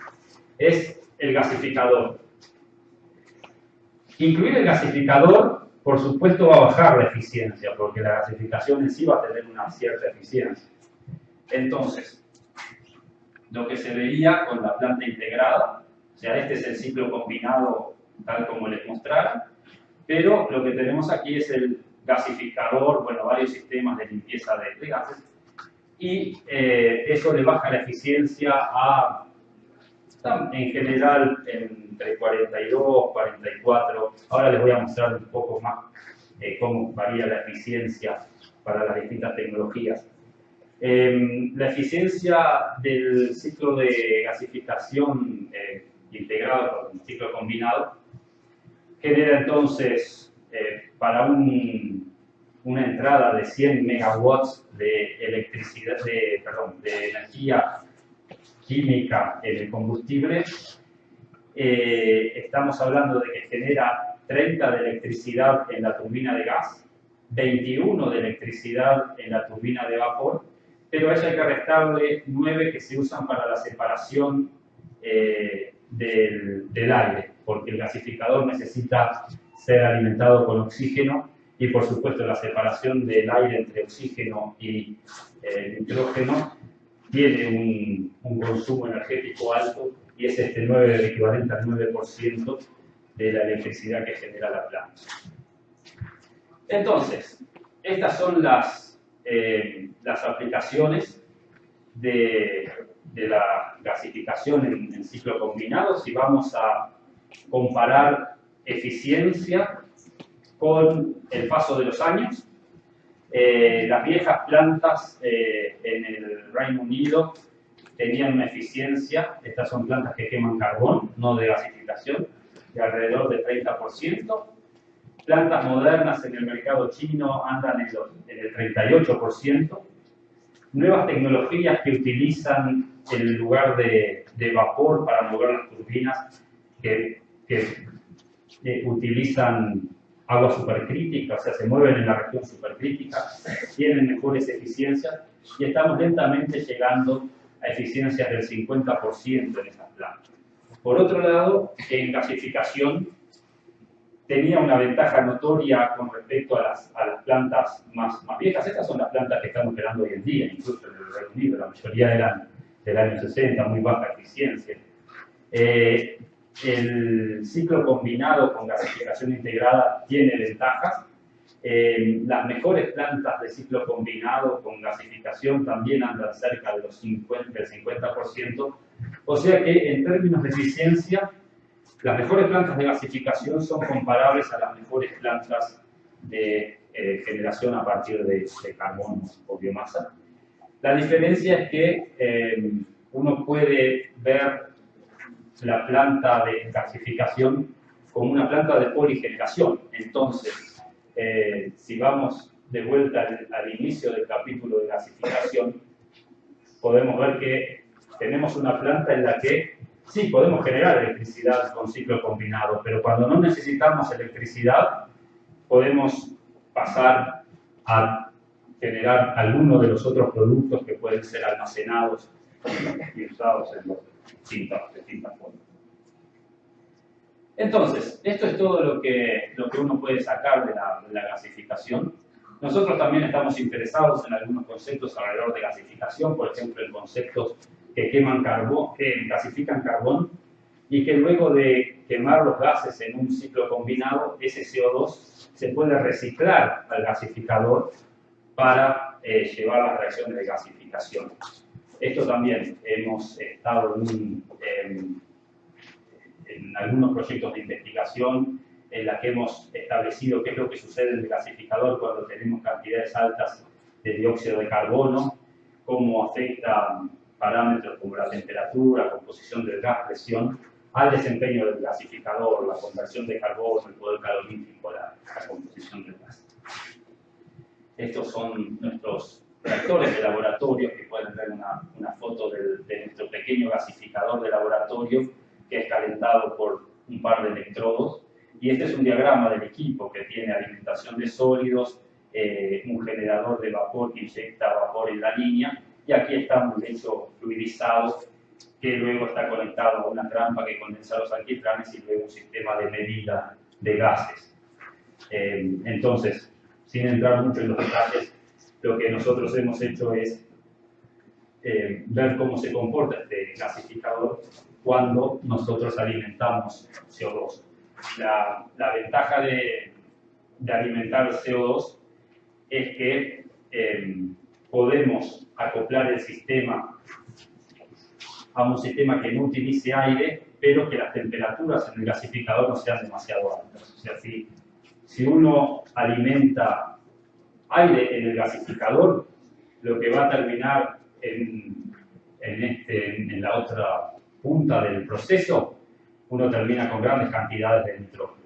es el gasificador. Incluir el gasificador, por supuesto, va a bajar la eficiencia, porque la gasificación en sí va a tener una cierta eficiencia. Entonces, lo que se veía con la planta integrada, o sea, este es el ciclo combinado tal como les mostraron, pero lo que tenemos aquí es el gasificador, bueno, varios sistemas de limpieza de gases, y eso le baja la eficiencia a, en general, entre 42, 44. Ahora les voy a mostrar un poco más cómo varía la eficiencia para las distintas tecnologías. La eficiencia del ciclo de gasificación integrado con un ciclo combinado genera entonces para una entrada de 100 megawatts de electricidad, de energía química en el combustible, estamos hablando de que genera 30 de electricidad en la turbina de gas, 21 de electricidad en la turbina de vapor, pero a ella hay que restarle 9 que se usan para la separación del aire, porque el gasificador necesita ser alimentado con oxígeno y, por supuesto, la separación del aire entre oxígeno y nitrógeno tiene un consumo energético alto y es el equivalente al 9% de la electricidad que genera la planta. Entonces, estas son las aplicaciones de la gasificación en ciclo combinado. Si vamos a comparar eficiencia con el paso de los años, las viejas plantas en el Reino Unido tenían una eficiencia, estas son plantas que queman carbón, no de gasificación, de alrededor del 30%. Plantas modernas en el mercado chino andan en el 38%. Nuevas tecnologías que utilizan el lugar de vapor para mover las turbinas, que utilizan agua supercrítica, o sea, se mueven en la región supercrítica, tienen mejores eficiencias y estamos lentamente llegando a eficiencias del 50% en esas plantas. Por otro lado, en gasificación tenía una ventaja notoria con respecto a las plantas más viejas. Estas son las plantas que están operando hoy en día, incluso en el Reino Unido, la mayoría eran del año 60, muy baja eficiencia. El ciclo combinado con gasificación integrada tiene ventajas. Las mejores plantas de ciclo combinado con gasificación también andan cerca de del 50%. O sea que en términos de eficiencia, las mejores plantas de gasificación son comparables a las mejores plantas de generación a partir de carbono o biomasa. La diferencia es que uno puede ver la planta de gasificación como una planta de poligeneración. Entonces, si vamos de vuelta al inicio del capítulo de gasificación, podemos ver que tenemos una planta en la que sí podemos generar electricidad con ciclo combinado, pero cuando no necesitamos electricidad, podemos pasar a generar alguno de los otros productos que pueden ser almacenados y usados en distintas formas. Entonces, esto es todo lo que uno puede sacar de la gasificación. Nosotros también estamos interesados en algunos conceptos alrededor de gasificación, por ejemplo, en conceptos que queman carbón, que gasifican carbón y que luego de quemar los gases en un ciclo combinado, ese CO2 se puede reciclar al gasificador para llevar las reacciones de gasificación. Esto también hemos estado en algunos proyectos de investigación en la que hemos establecido qué es lo que sucede en el gasificador cuando tenemos cantidades altas de dióxido de carbono, cómo afecta parámetros como la temperatura, composición del gas, presión, al desempeño del gasificador, la conversión de carbono, el poder calorífico, la composición del gas. Estos son nuestros reactores de laboratorio, que pueden ver una foto de nuestro pequeño gasificador de laboratorio, que es calentado por un par de electrodos. Y este es un diagrama del equipo que tiene alimentación de sólidos, un generador de vapor que inyecta vapor en la línea, y aquí está un lecho fluidizado que luego está conectado a una trampa que condensa los alquitranes y luego un sistema de medida de gases. Entonces, sin entrar mucho en los detalles, lo que nosotros hemos hecho es ver cómo se comporta este gasificador cuando nosotros alimentamos CO2. La ventaja de alimentar CO2 es que podemos acoplar el sistema a un sistema que no utilice aire, pero que las temperaturas en el gasificador no sean demasiado altas. O sea, si uno alimenta aire en el gasificador, lo que va a terminar en la otra punta del proceso, uno termina con grandes cantidades de nitrógeno.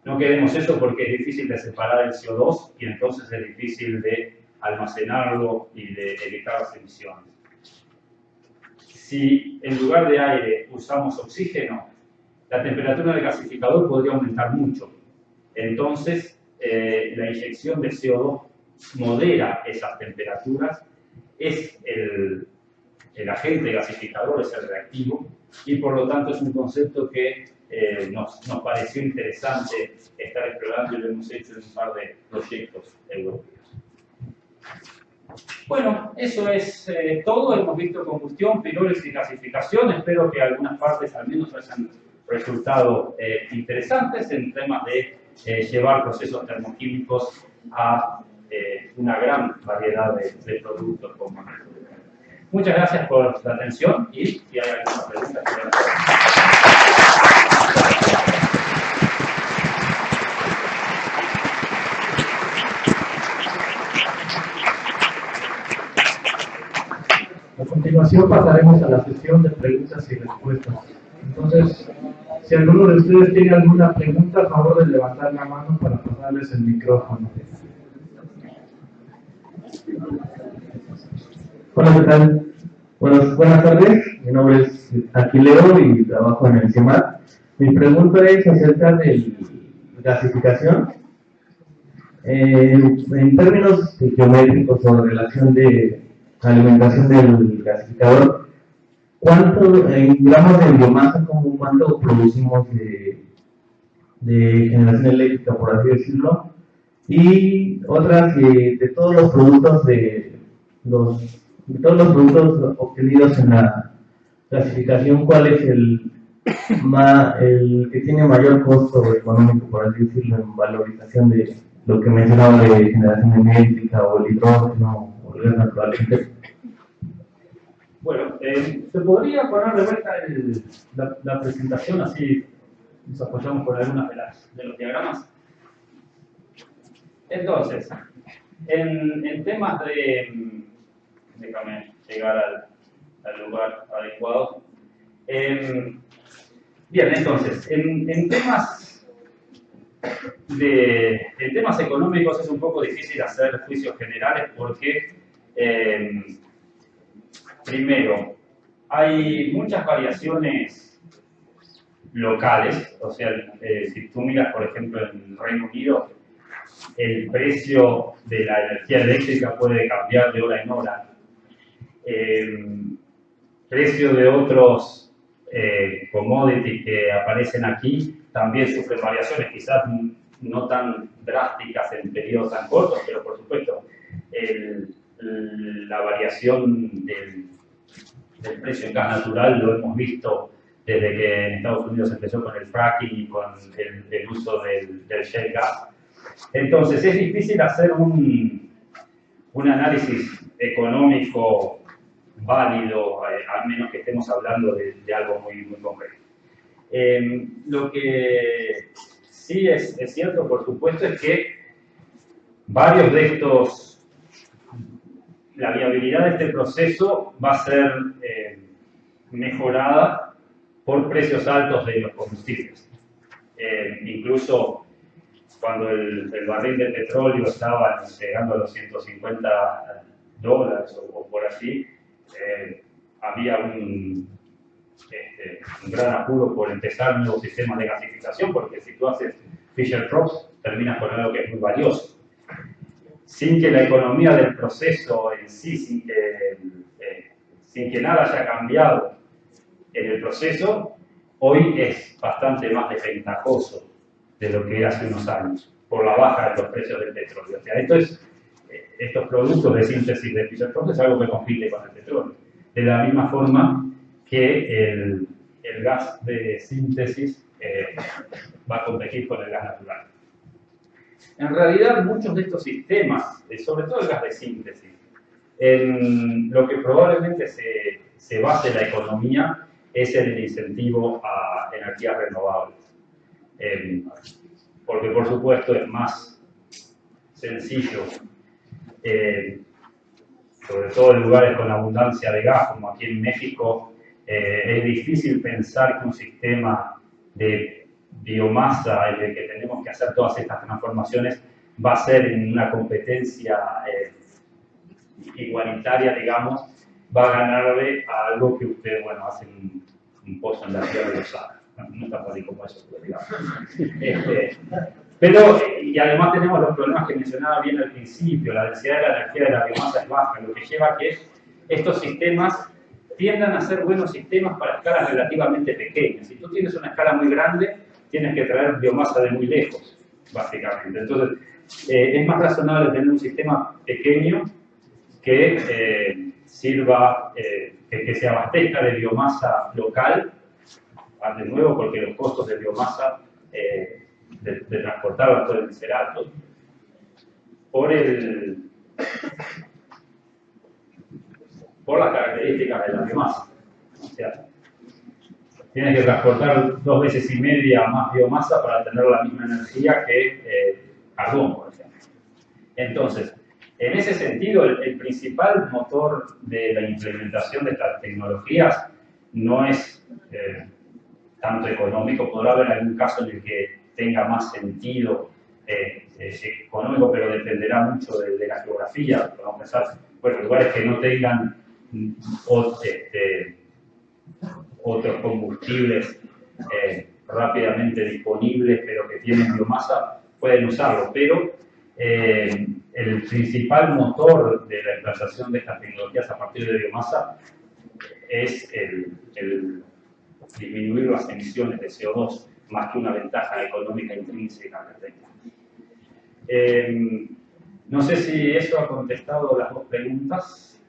No queremos eso porque es difícil de separar el CO2 y entonces es difícil de almacenarlo y de evitar las emisiones. Si en lugar de aire usamos oxígeno, la temperatura del gasificador podría aumentar mucho. Entonces, la inyección de CO2 modera esas temperaturas, es el agente gasificador, es el reactivo, y por lo tanto es un concepto que nos pareció interesante estar explorando y lo hemos hecho en un par de proyectos europeos. Bueno, eso es todo. Hemos visto combustión, pirólisis y gasificación. Espero que algunas partes al menos hayan resultado interesantes en temas de llevar procesos termoquímicos a una gran variedad de productos como estos. Muchas gracias por la atención y si hay alguna pregunta que quieran hacer. A continuación pasaremos a la sesión de preguntas y respuestas. Entonces, si alguno de ustedes tiene alguna pregunta, a favor de levantar la mano para pasarles el micrófono. Hola, ¿qué tal? Buenas tardes, mi nombre es Aquileo y trabajo en el CIEMAT. Mi pregunta es acerca de gasificación. En términos geométricos o de relación de alimentación del gasificador, ¿cuánto en gramos de biomasa, cuánto producimos de generación eléctrica, por así decirlo? Y otras, de todos los productos obtenidos en la clasificación, ¿cuál es el que tiene mayor costo económico, por así decirlo, en valorización de lo que mencionaba de generación eléctrica o el hidrógeno o el gas natural? Bueno, ¿se podría poner de vuelta la presentación? Así nos apoyamos por algunas de los diagramas. Entonces, en temas de... Déjame llegar al lugar adecuado. Bien, entonces, en temas económicos es un poco difícil hacer juicios generales porque, primero, hay muchas variaciones locales. O sea, si tú miras, por ejemplo, en Reino Unido, el precio de la energía eléctrica puede cambiar de hora en hora. Precio de otros commodities que aparecen aquí también sufren variaciones, quizás no tan drásticas en periodos tan cortos, pero por supuesto la variación del precio en gas natural lo hemos visto desde que en Estados Unidos empezó con el fracking y con el uso del shale gas. Entonces es difícil hacer un análisis económico válido, al menos que estemos hablando de algo muy, muy concreto. Lo que sí es cierto, por supuesto, es que varios de estos, la viabilidad de este proceso va a ser mejorada por precios altos de los combustibles. Incluso cuando el barril de petróleo estaba llegando a los $150 o por allí, había un gran apuro por empezar nuevos sistemas de gasificación, porque si tú haces Fischer-Tropsch, terminas con algo que es muy valioso. Sin que la economía del proceso en sí, sin que nada haya cambiado en el proceso, hoy es bastante más desventajoso de lo que era hace unos años, por la baja de los precios del petróleo. O sea, estos productos de síntesis de Fischer-Tropsch es algo que compite con el petróleo. De la misma forma que el gas de síntesis va a competir con el gas natural. En realidad, muchos de estos sistemas, sobre todo el gas de síntesis, En lo que probablemente se base la economía es en el incentivo a energías renovables. Porque por supuesto es más sencillo, sobre todo en lugares con abundancia de gas, como aquí en México, es difícil pensar que un sistema de biomasa en el que tenemos que hacer todas estas transformaciones va a ser en una competencia igualitaria, digamos, va a ganarle a algo que usted, bueno, hace un pozo en la tierra y lo saca. No está fácil como eso, digamos. Pero, y además tenemos los problemas que mencionaba bien al principio, la densidad de la energía de la biomasa es baja, lo que lleva a que estos sistemas tiendan a ser buenos sistemas para escalas relativamente pequeñas. Si tú tienes una escala muy grande, tienes que traer biomasa de muy lejos, básicamente. Entonces, es más razonable tener un sistema pequeño que sirva, que se abastezca de biomasa local, de nuevo porque los costos de biomasa de transportarla pueden ser altos, por las características de la biomasa. O sea, tienes que transportar 2 veces y media más biomasa para tener la misma energía que carbón, por ejemplo. Entonces, en ese sentido, el principal motor de la implementación de estas tecnologías no es tanto económico. Podrá haber algún caso en el que tenga más sentido económico, pero dependerá mucho de la geografía. Vamos a pensar, bueno, lugares que no tengan otros combustibles rápidamente disponibles, pero que tienen biomasa, pueden usarlo. Pero el principal motor de la implantación de estas tecnologías a partir de biomasa es el disminuir las emisiones de CO2, más que una ventaja económica intrínseca que tenga. No sé si eso ha contestado las 2 preguntas.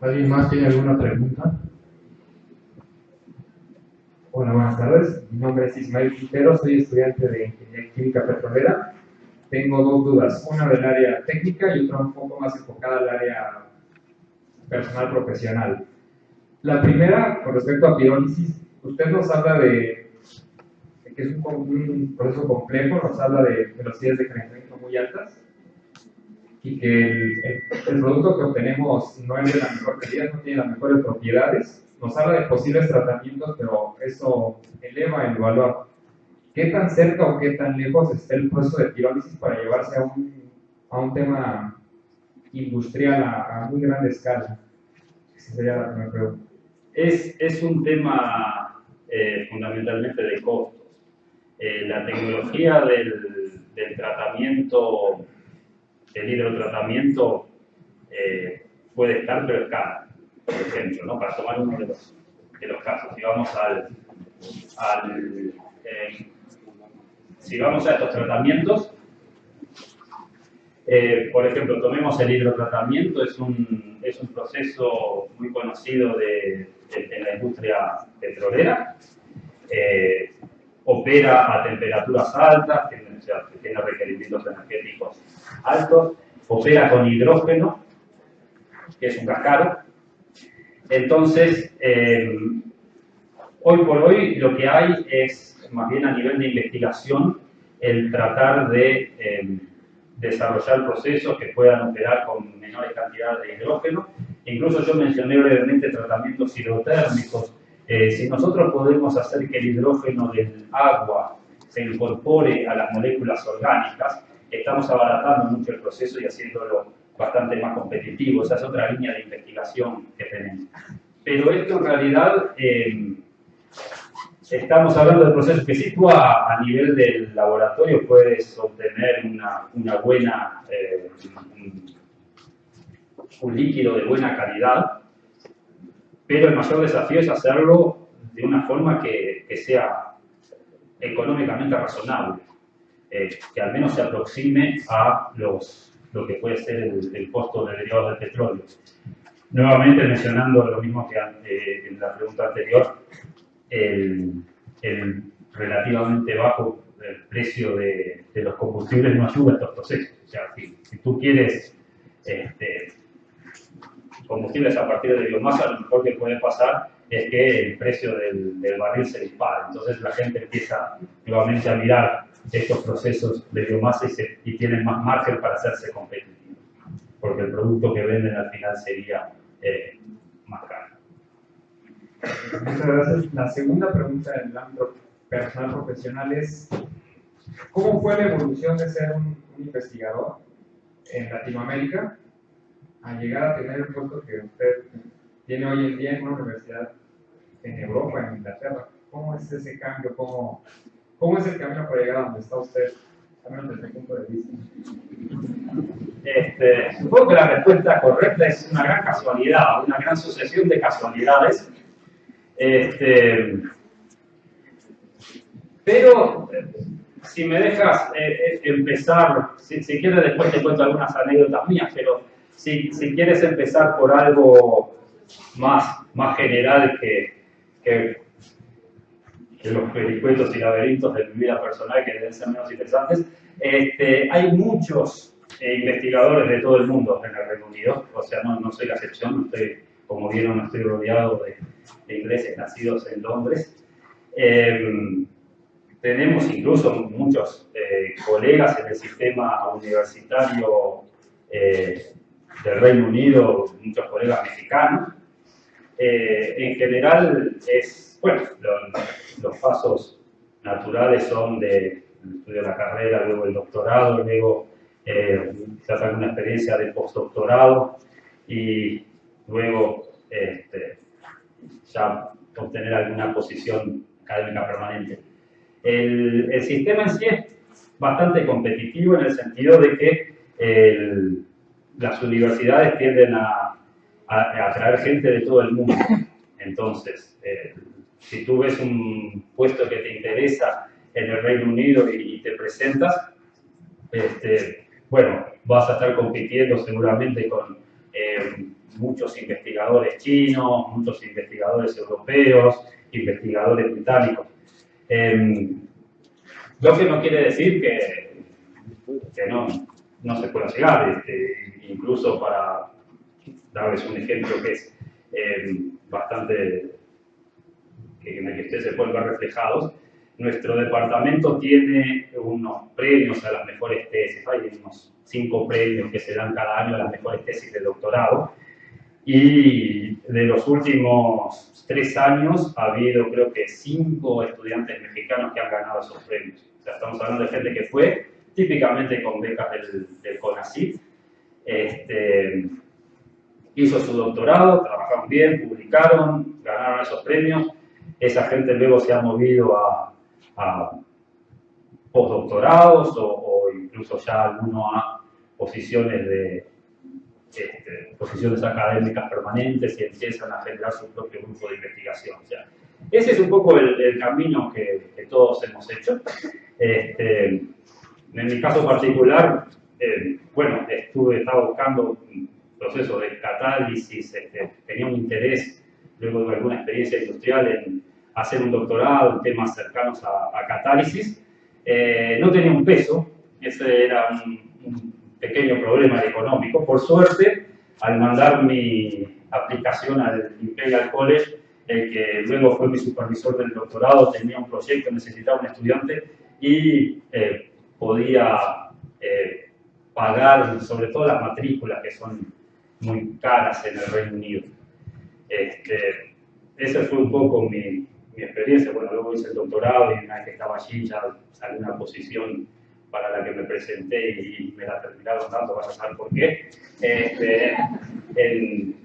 ¿Alguien más tiene alguna pregunta? Hola, buenas tardes. Mi nombre es Ismael Quintero, soy estudiante de Ingeniería Química Petrolera. Tengo 2 dudas, una del área técnica y otra un poco más enfocada al área personal profesional. La primera, con respecto a pirólisis, usted nos habla de que es un proceso complejo, nos habla de velocidades de calentamiento muy altas y que el producto que obtenemos no es de la mejor calidad, no tiene las mejores propiedades. Nos habla de posibles tratamientos, pero eso eleva el valor. ¿Qué tan cerca o qué tan lejos está el proceso de pirólisis para llevarse a un tema industrial a muy grande escala? Esa sería la primera pregunta. Es un tema fundamentalmente de costos. La tecnología del tratamiento, del hidrotratamiento, puede estar, pero es cara, por ejemplo, ¿no? Para tomar uno de los casos. Si vamos a estos tratamientos, por ejemplo, tomemos el hidrotratamiento, es un proceso muy conocido en la industria petrolera. Opera a temperaturas altas, tiene requerimientos energéticos altos, opera con hidrógeno, que es un gas caro. Entonces, hoy por hoy lo que hay es, más bien a nivel de investigación, el tratar de desarrollar procesos que puedan operar con menores cantidades de hidrógeno. Incluso yo mencioné brevemente tratamientos hidrotérmicos. Si nosotros podemos hacer que el hidrógeno del agua se incorpore a las moléculas orgánicas, estamos abaratando mucho el proceso y haciéndolo bastante más competitivo. Esa es otra línea de investigación que tenemos. Pero esto en realidad, estamos hablando de procesos que si tú a nivel del laboratorio puedes obtener una buena, un líquido de buena calidad, pero el mayor desafío es hacerlo de una forma que sea económicamente razonable, que al menos se aproxime a lo que puede ser el costo de derivados del petróleo. Nuevamente mencionando lo mismo que en la pregunta anterior, el relativamente bajo el precio de los combustibles no ayuda a estos procesos. O sea, si tú quieres combustibles a partir de biomasa, lo mejor que puede pasar es que el precio del barril se dispara. Entonces la gente empieza nuevamente a mirar estos procesos de biomasa y tienen más margen para hacerse competitivos, porque el producto que venden al final sería más caro. Muchas gracias. La segunda pregunta del ámbito personal profesional es, ¿cómo fue la evolución de ser un investigador en Latinoamérica a llegar a tener el puesto que usted tiene hoy en día en una universidad en Europa, en Inglaterra? ¿Cómo es ese cambio? ¿Cómo es el camino para llegar a donde está usted, al menos desde mi punto de vista? Supongo que la respuesta correcta es una gran casualidad, una gran sucesión de casualidades. Pero si me dejas empezar, si quieres después te cuento algunas anécdotas mías, pero si quieres empezar por algo más general que los vericuetos y laberintos de mi vida personal, que deben ser menos interesantes, hay muchos investigadores de todo el mundo en el Reino Unido, o sea, no soy la excepción, como vieron, no estoy rodeado de ingleses nacidos en Londres. Tenemos incluso muchos colegas en el sistema universitario del Reino Unido, muchos colegas mexicanos. En general, los pasos naturales son del estudio de la carrera, luego el doctorado, luego quizás alguna experiencia de postdoctorado y luego ya obtener alguna posición académica permanente. El sistema en sí es bastante competitivo en el sentido de que las universidades tienden a atraer gente de todo el mundo. Entonces, si tú ves un puesto que te interesa en el Reino Unido y te presentas, vas a estar compitiendo seguramente con muchos investigadores chinos, muchos investigadores europeos, investigadores británicos. Lo que no quiere decir que no se pueda llegar, incluso para darles un ejemplo que es bastante, en el que ustedes se pueden ver reflejados. Nuestro departamento tiene unos premios a las mejores tesis, hay unos 5 premios que se dan cada año a las mejores tesis de doctorado, y de los últimos 3 años ha habido creo que 5 estudiantes mexicanos que han ganado esos premios. O sea, estamos hablando de gente que fue típicamente con becas del CONACYT, hizo su doctorado, trabajaron bien, publicaron, ganaron esos premios. Esa gente luego se ha movido a postdoctorados o incluso ya alguno a posiciones posiciones académicas permanentes y empiezan a generar su propio grupo de investigación. O sea, ese es un poco el camino que todos hemos hecho. En mi caso particular, estaba buscando un proceso de catálisis, tenía un interés, luego de alguna experiencia industrial, en hacer un doctorado en temas cercanos a catálisis. No tenía un peso, ese era un pequeño problema económico. Por suerte, al mandar mi aplicación al Imperial College, el que luego fue mi supervisor del doctorado tenía un proyecto, necesitaba un estudiante y podía pagar sobre todo las matrículas, que son muy caras en el Reino Unido. Esa fue un poco mi experiencia. Bueno, luego hice el doctorado y una vez que estaba allí ya salí una posición para la que me presenté y me la terminaron dando, vas a saber por qué, en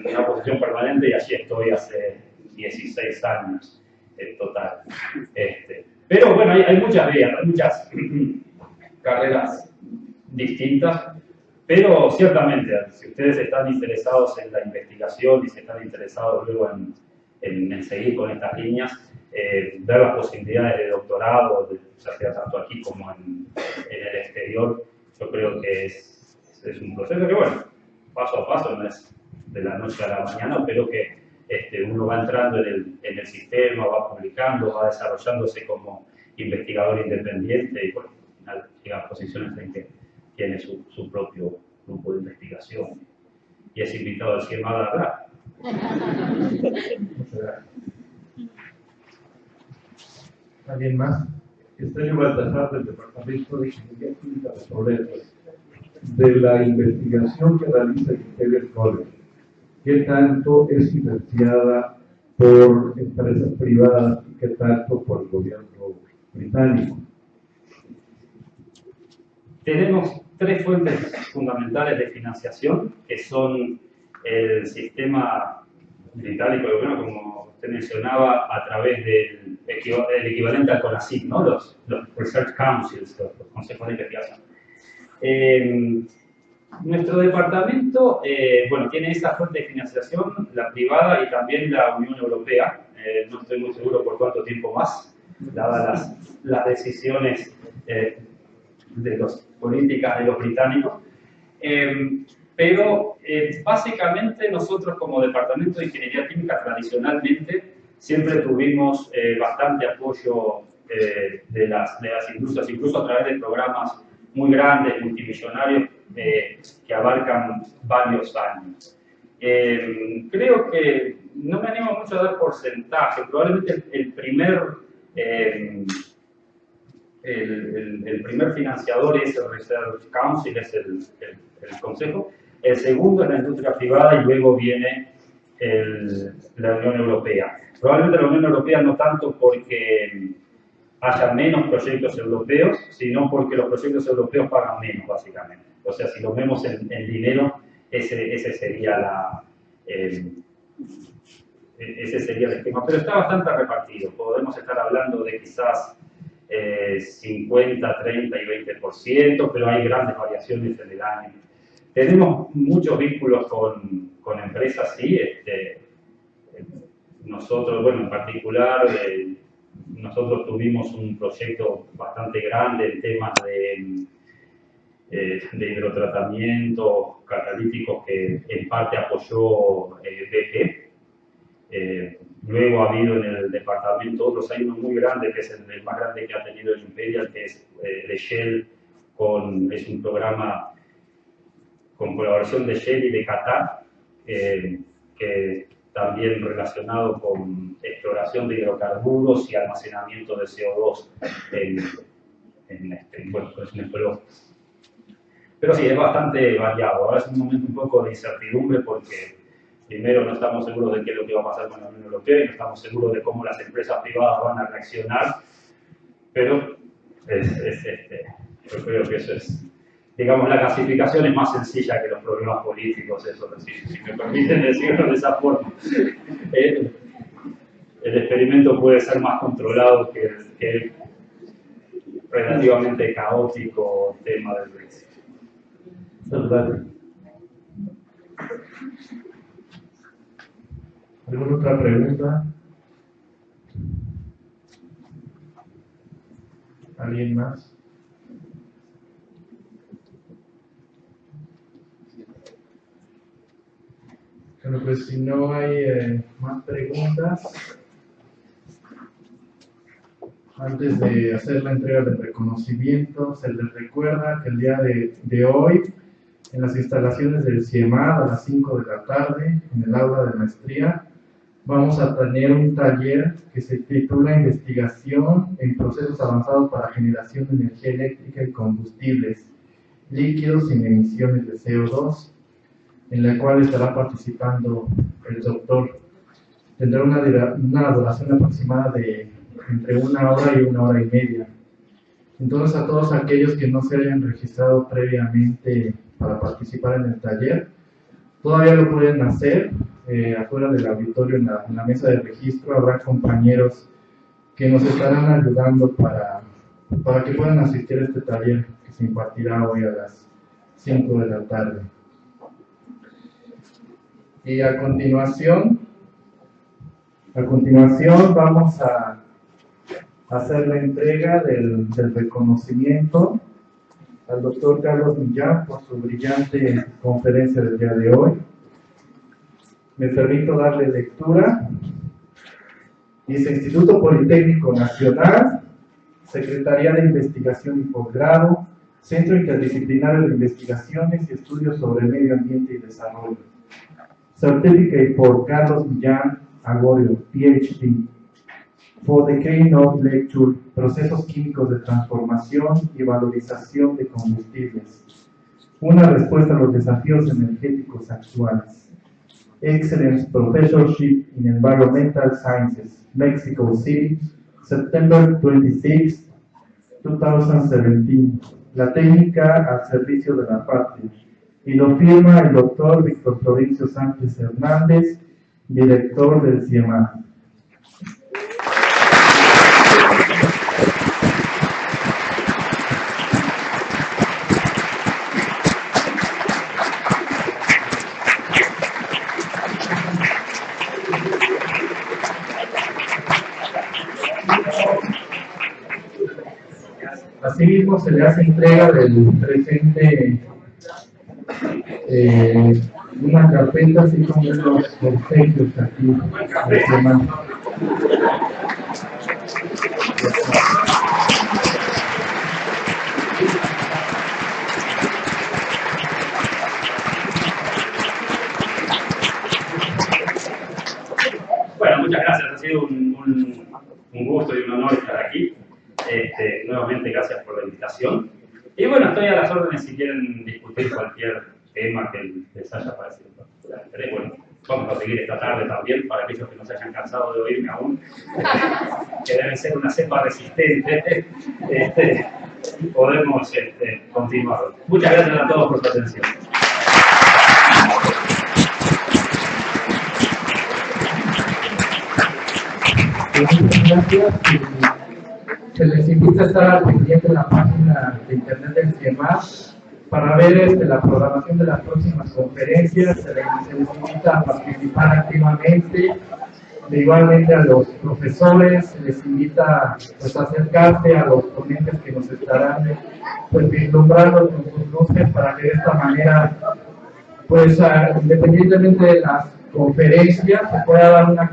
una posición permanente, y allí estoy hace 16 años en total. Pero bueno, hay muchas vías, hay muchas carreras distintas, pero ciertamente, si ustedes están interesados en la investigación y si están interesados luego en seguir con estas líneas, ver las posibilidades de doctorado, ya sea tanto aquí como en el exterior, yo creo que es un proceso que, bueno, paso a paso, no es de la noche a la mañana, pero que uno va entrando en el sistema, va publicando, va desarrollándose como investigador independiente y bueno, al final llega a posiciones en que tiene su propio grupo de investigación y es invitado al CIEMAD a hablar. Muchas gracias. ¿Alguien más? Estadio Baltasar, del Departamento de Ingeniería Química de Toledo. De la investigación que realiza el Imperial College, ¿qué tanto es financiada por empresas privadas y qué tanto por el gobierno británico? Tenemos tres fuentes fundamentales de financiación, que son el sistema británico, bueno, como usted mencionaba, a través del equivalente al CONACYT, ¿no? Los Research Councils, los consejos de investigación. Nuestro departamento, bueno, tiene esa fuente de financiación, la privada y también la Unión Europea. No estoy muy seguro por cuánto tiempo más, dadas las decisiones de las políticas de los británicos. Pero básicamente nosotros como Departamento de Ingeniería Química tradicionalmente siempre tuvimos bastante apoyo de las industrias, incluso a través de programas muy grandes, multimillonarios, que abarcan varios años. Creo que no me animo mucho a dar porcentaje, probablemente el primer financiador es el Research Council, es el consejo. El segundo es la industria privada y luego viene la Unión Europea. Probablemente la Unión Europea no tanto porque haya menos proyectos europeos, sino porque los proyectos europeos pagan menos, básicamente. O sea, si lo vemos en dinero, ese sería el esquema. Pero está bastante repartido. Podemos estar hablando de quizás 50, 30 y 20%, pero hay grandes variaciones en el año. Tenemos muchos vínculos con empresas, sí. Nosotros, bueno, en particular, nosotros tuvimos un proyecto bastante grande en temas de hidrotratamiento catalíticos que en parte apoyó BP. Luego ha habido en el departamento otros, hay uno muy grande, que es el más grande que ha tenido el Imperial, que es de Shell, es un programa con colaboración de Shell y de Qatar, que también relacionado con exploración de hidrocarburos y almacenamiento de CO2 bueno, pues en el suelo. Pero sí, es bastante variado. Ahora es un momento un poco de incertidumbre porque primero no estamos seguros de qué es lo que va a pasar con la Unión Europea y no estamos seguros de cómo las empresas privadas van a reaccionar, pero yo creo que eso es, digamos, la clasificación es más sencilla que los problemas políticos, eso, si me permiten decirlo de esa forma. El experimento puede ser más controlado que el relativamente caótico tema del Brexit. ¿Alguna otra pregunta? ¿Alguien más? Bueno, pues si no hay más preguntas, antes de hacer la entrega del reconocimiento, se les recuerda que el día de hoy, en las instalaciones del CIEMAD a las 5 de la tarde, en el aula de maestría, vamos a tener un taller que se titula Investigación en procesos avanzados para generación de energía eléctrica y combustibles líquidos sin emisiones de CO2, en la cual estará participando el doctor. Tendrá una duración aproximada de entre 1 hora y 1 hora y media. Entonces, a todos aquellos que no se hayan registrado previamente para participar en el taller, todavía lo pueden hacer. Afuera del auditorio, en la mesa de registro, habrá compañeros que nos estarán ayudando para que puedan asistir a este taller que se impartirá hoy a las 5 de la tarde. Y a continuación vamos a hacer la entrega del reconocimiento al doctor Carlos Millán por su brillante conferencia del día de hoy. Me permito darle lectura. Dice: Instituto Politécnico Nacional, Secretaría de Investigación y Posgrado, Centro Interdisciplinario de Investigaciones y Estudios sobre Medio Ambiente y Desarrollo. Certificate por Carlos Millán Agorio, PhD, for the Keynote Lecture, Procesos Químicos de Transformación y Valorización de Combustibles. Una respuesta a los desafíos energéticos actuales. Excellence Professorship in Environmental Sciences, Mexico City, September 26, 2017. La técnica al servicio de la patria. Y lo firma el doctor Víctor Florencio Sánchez Hernández, director del CIEMAT. Asimismo, se le hace entrega del presente una carpeta, así como los obsequios aquí del CIEMAT. Bueno, muchas gracias. Ha sido un gusto y un honor estar aquí. Nuevamente, gracias por la invitación. Y bueno, estoy a las órdenes si quieren discutir cualquier tema que les haya parecido particular interés. Bueno, vamos a seguir esta tarde también, para aquellos que no se hayan cansado de oírme aún, que deben ser una cepa resistente. Podemos continuar. Muchas gracias a todos por su atención. Muchas gracias. Se les invita a estar al pendiente de la página de internet del CIEMAT para ver la programación de las próximas conferencias. Se les invita a participar activamente. Igualmente a los profesores se les invita pues, a acercarse a los ponentes que nos estarán pues, vislumbrando con sus luces para que de esta manera, pues independientemente de las conferencias, se pueda dar una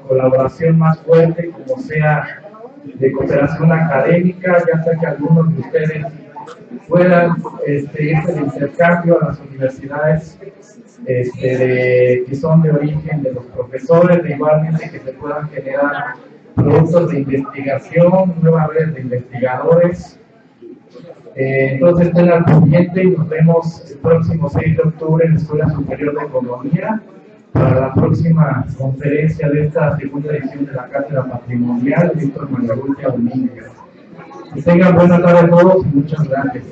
colaboración más fuerte, como sea de cooperación académica, ya sea que algunos de ustedes puedan irse de intercambio a las universidades que son de origen de los profesores, de igualmente que se puedan generar productos de investigación, nuevas redes de investigadores. Entonces estén al pendiente y nos vemos el próximo 6 de octubre en la Escuela Superior de Economía para la próxima conferencia de esta segunda edición de la Cátedra Patrimonial Víctor Mayagüez Domínguez. Que tengan buena tarde a todos y muchas gracias.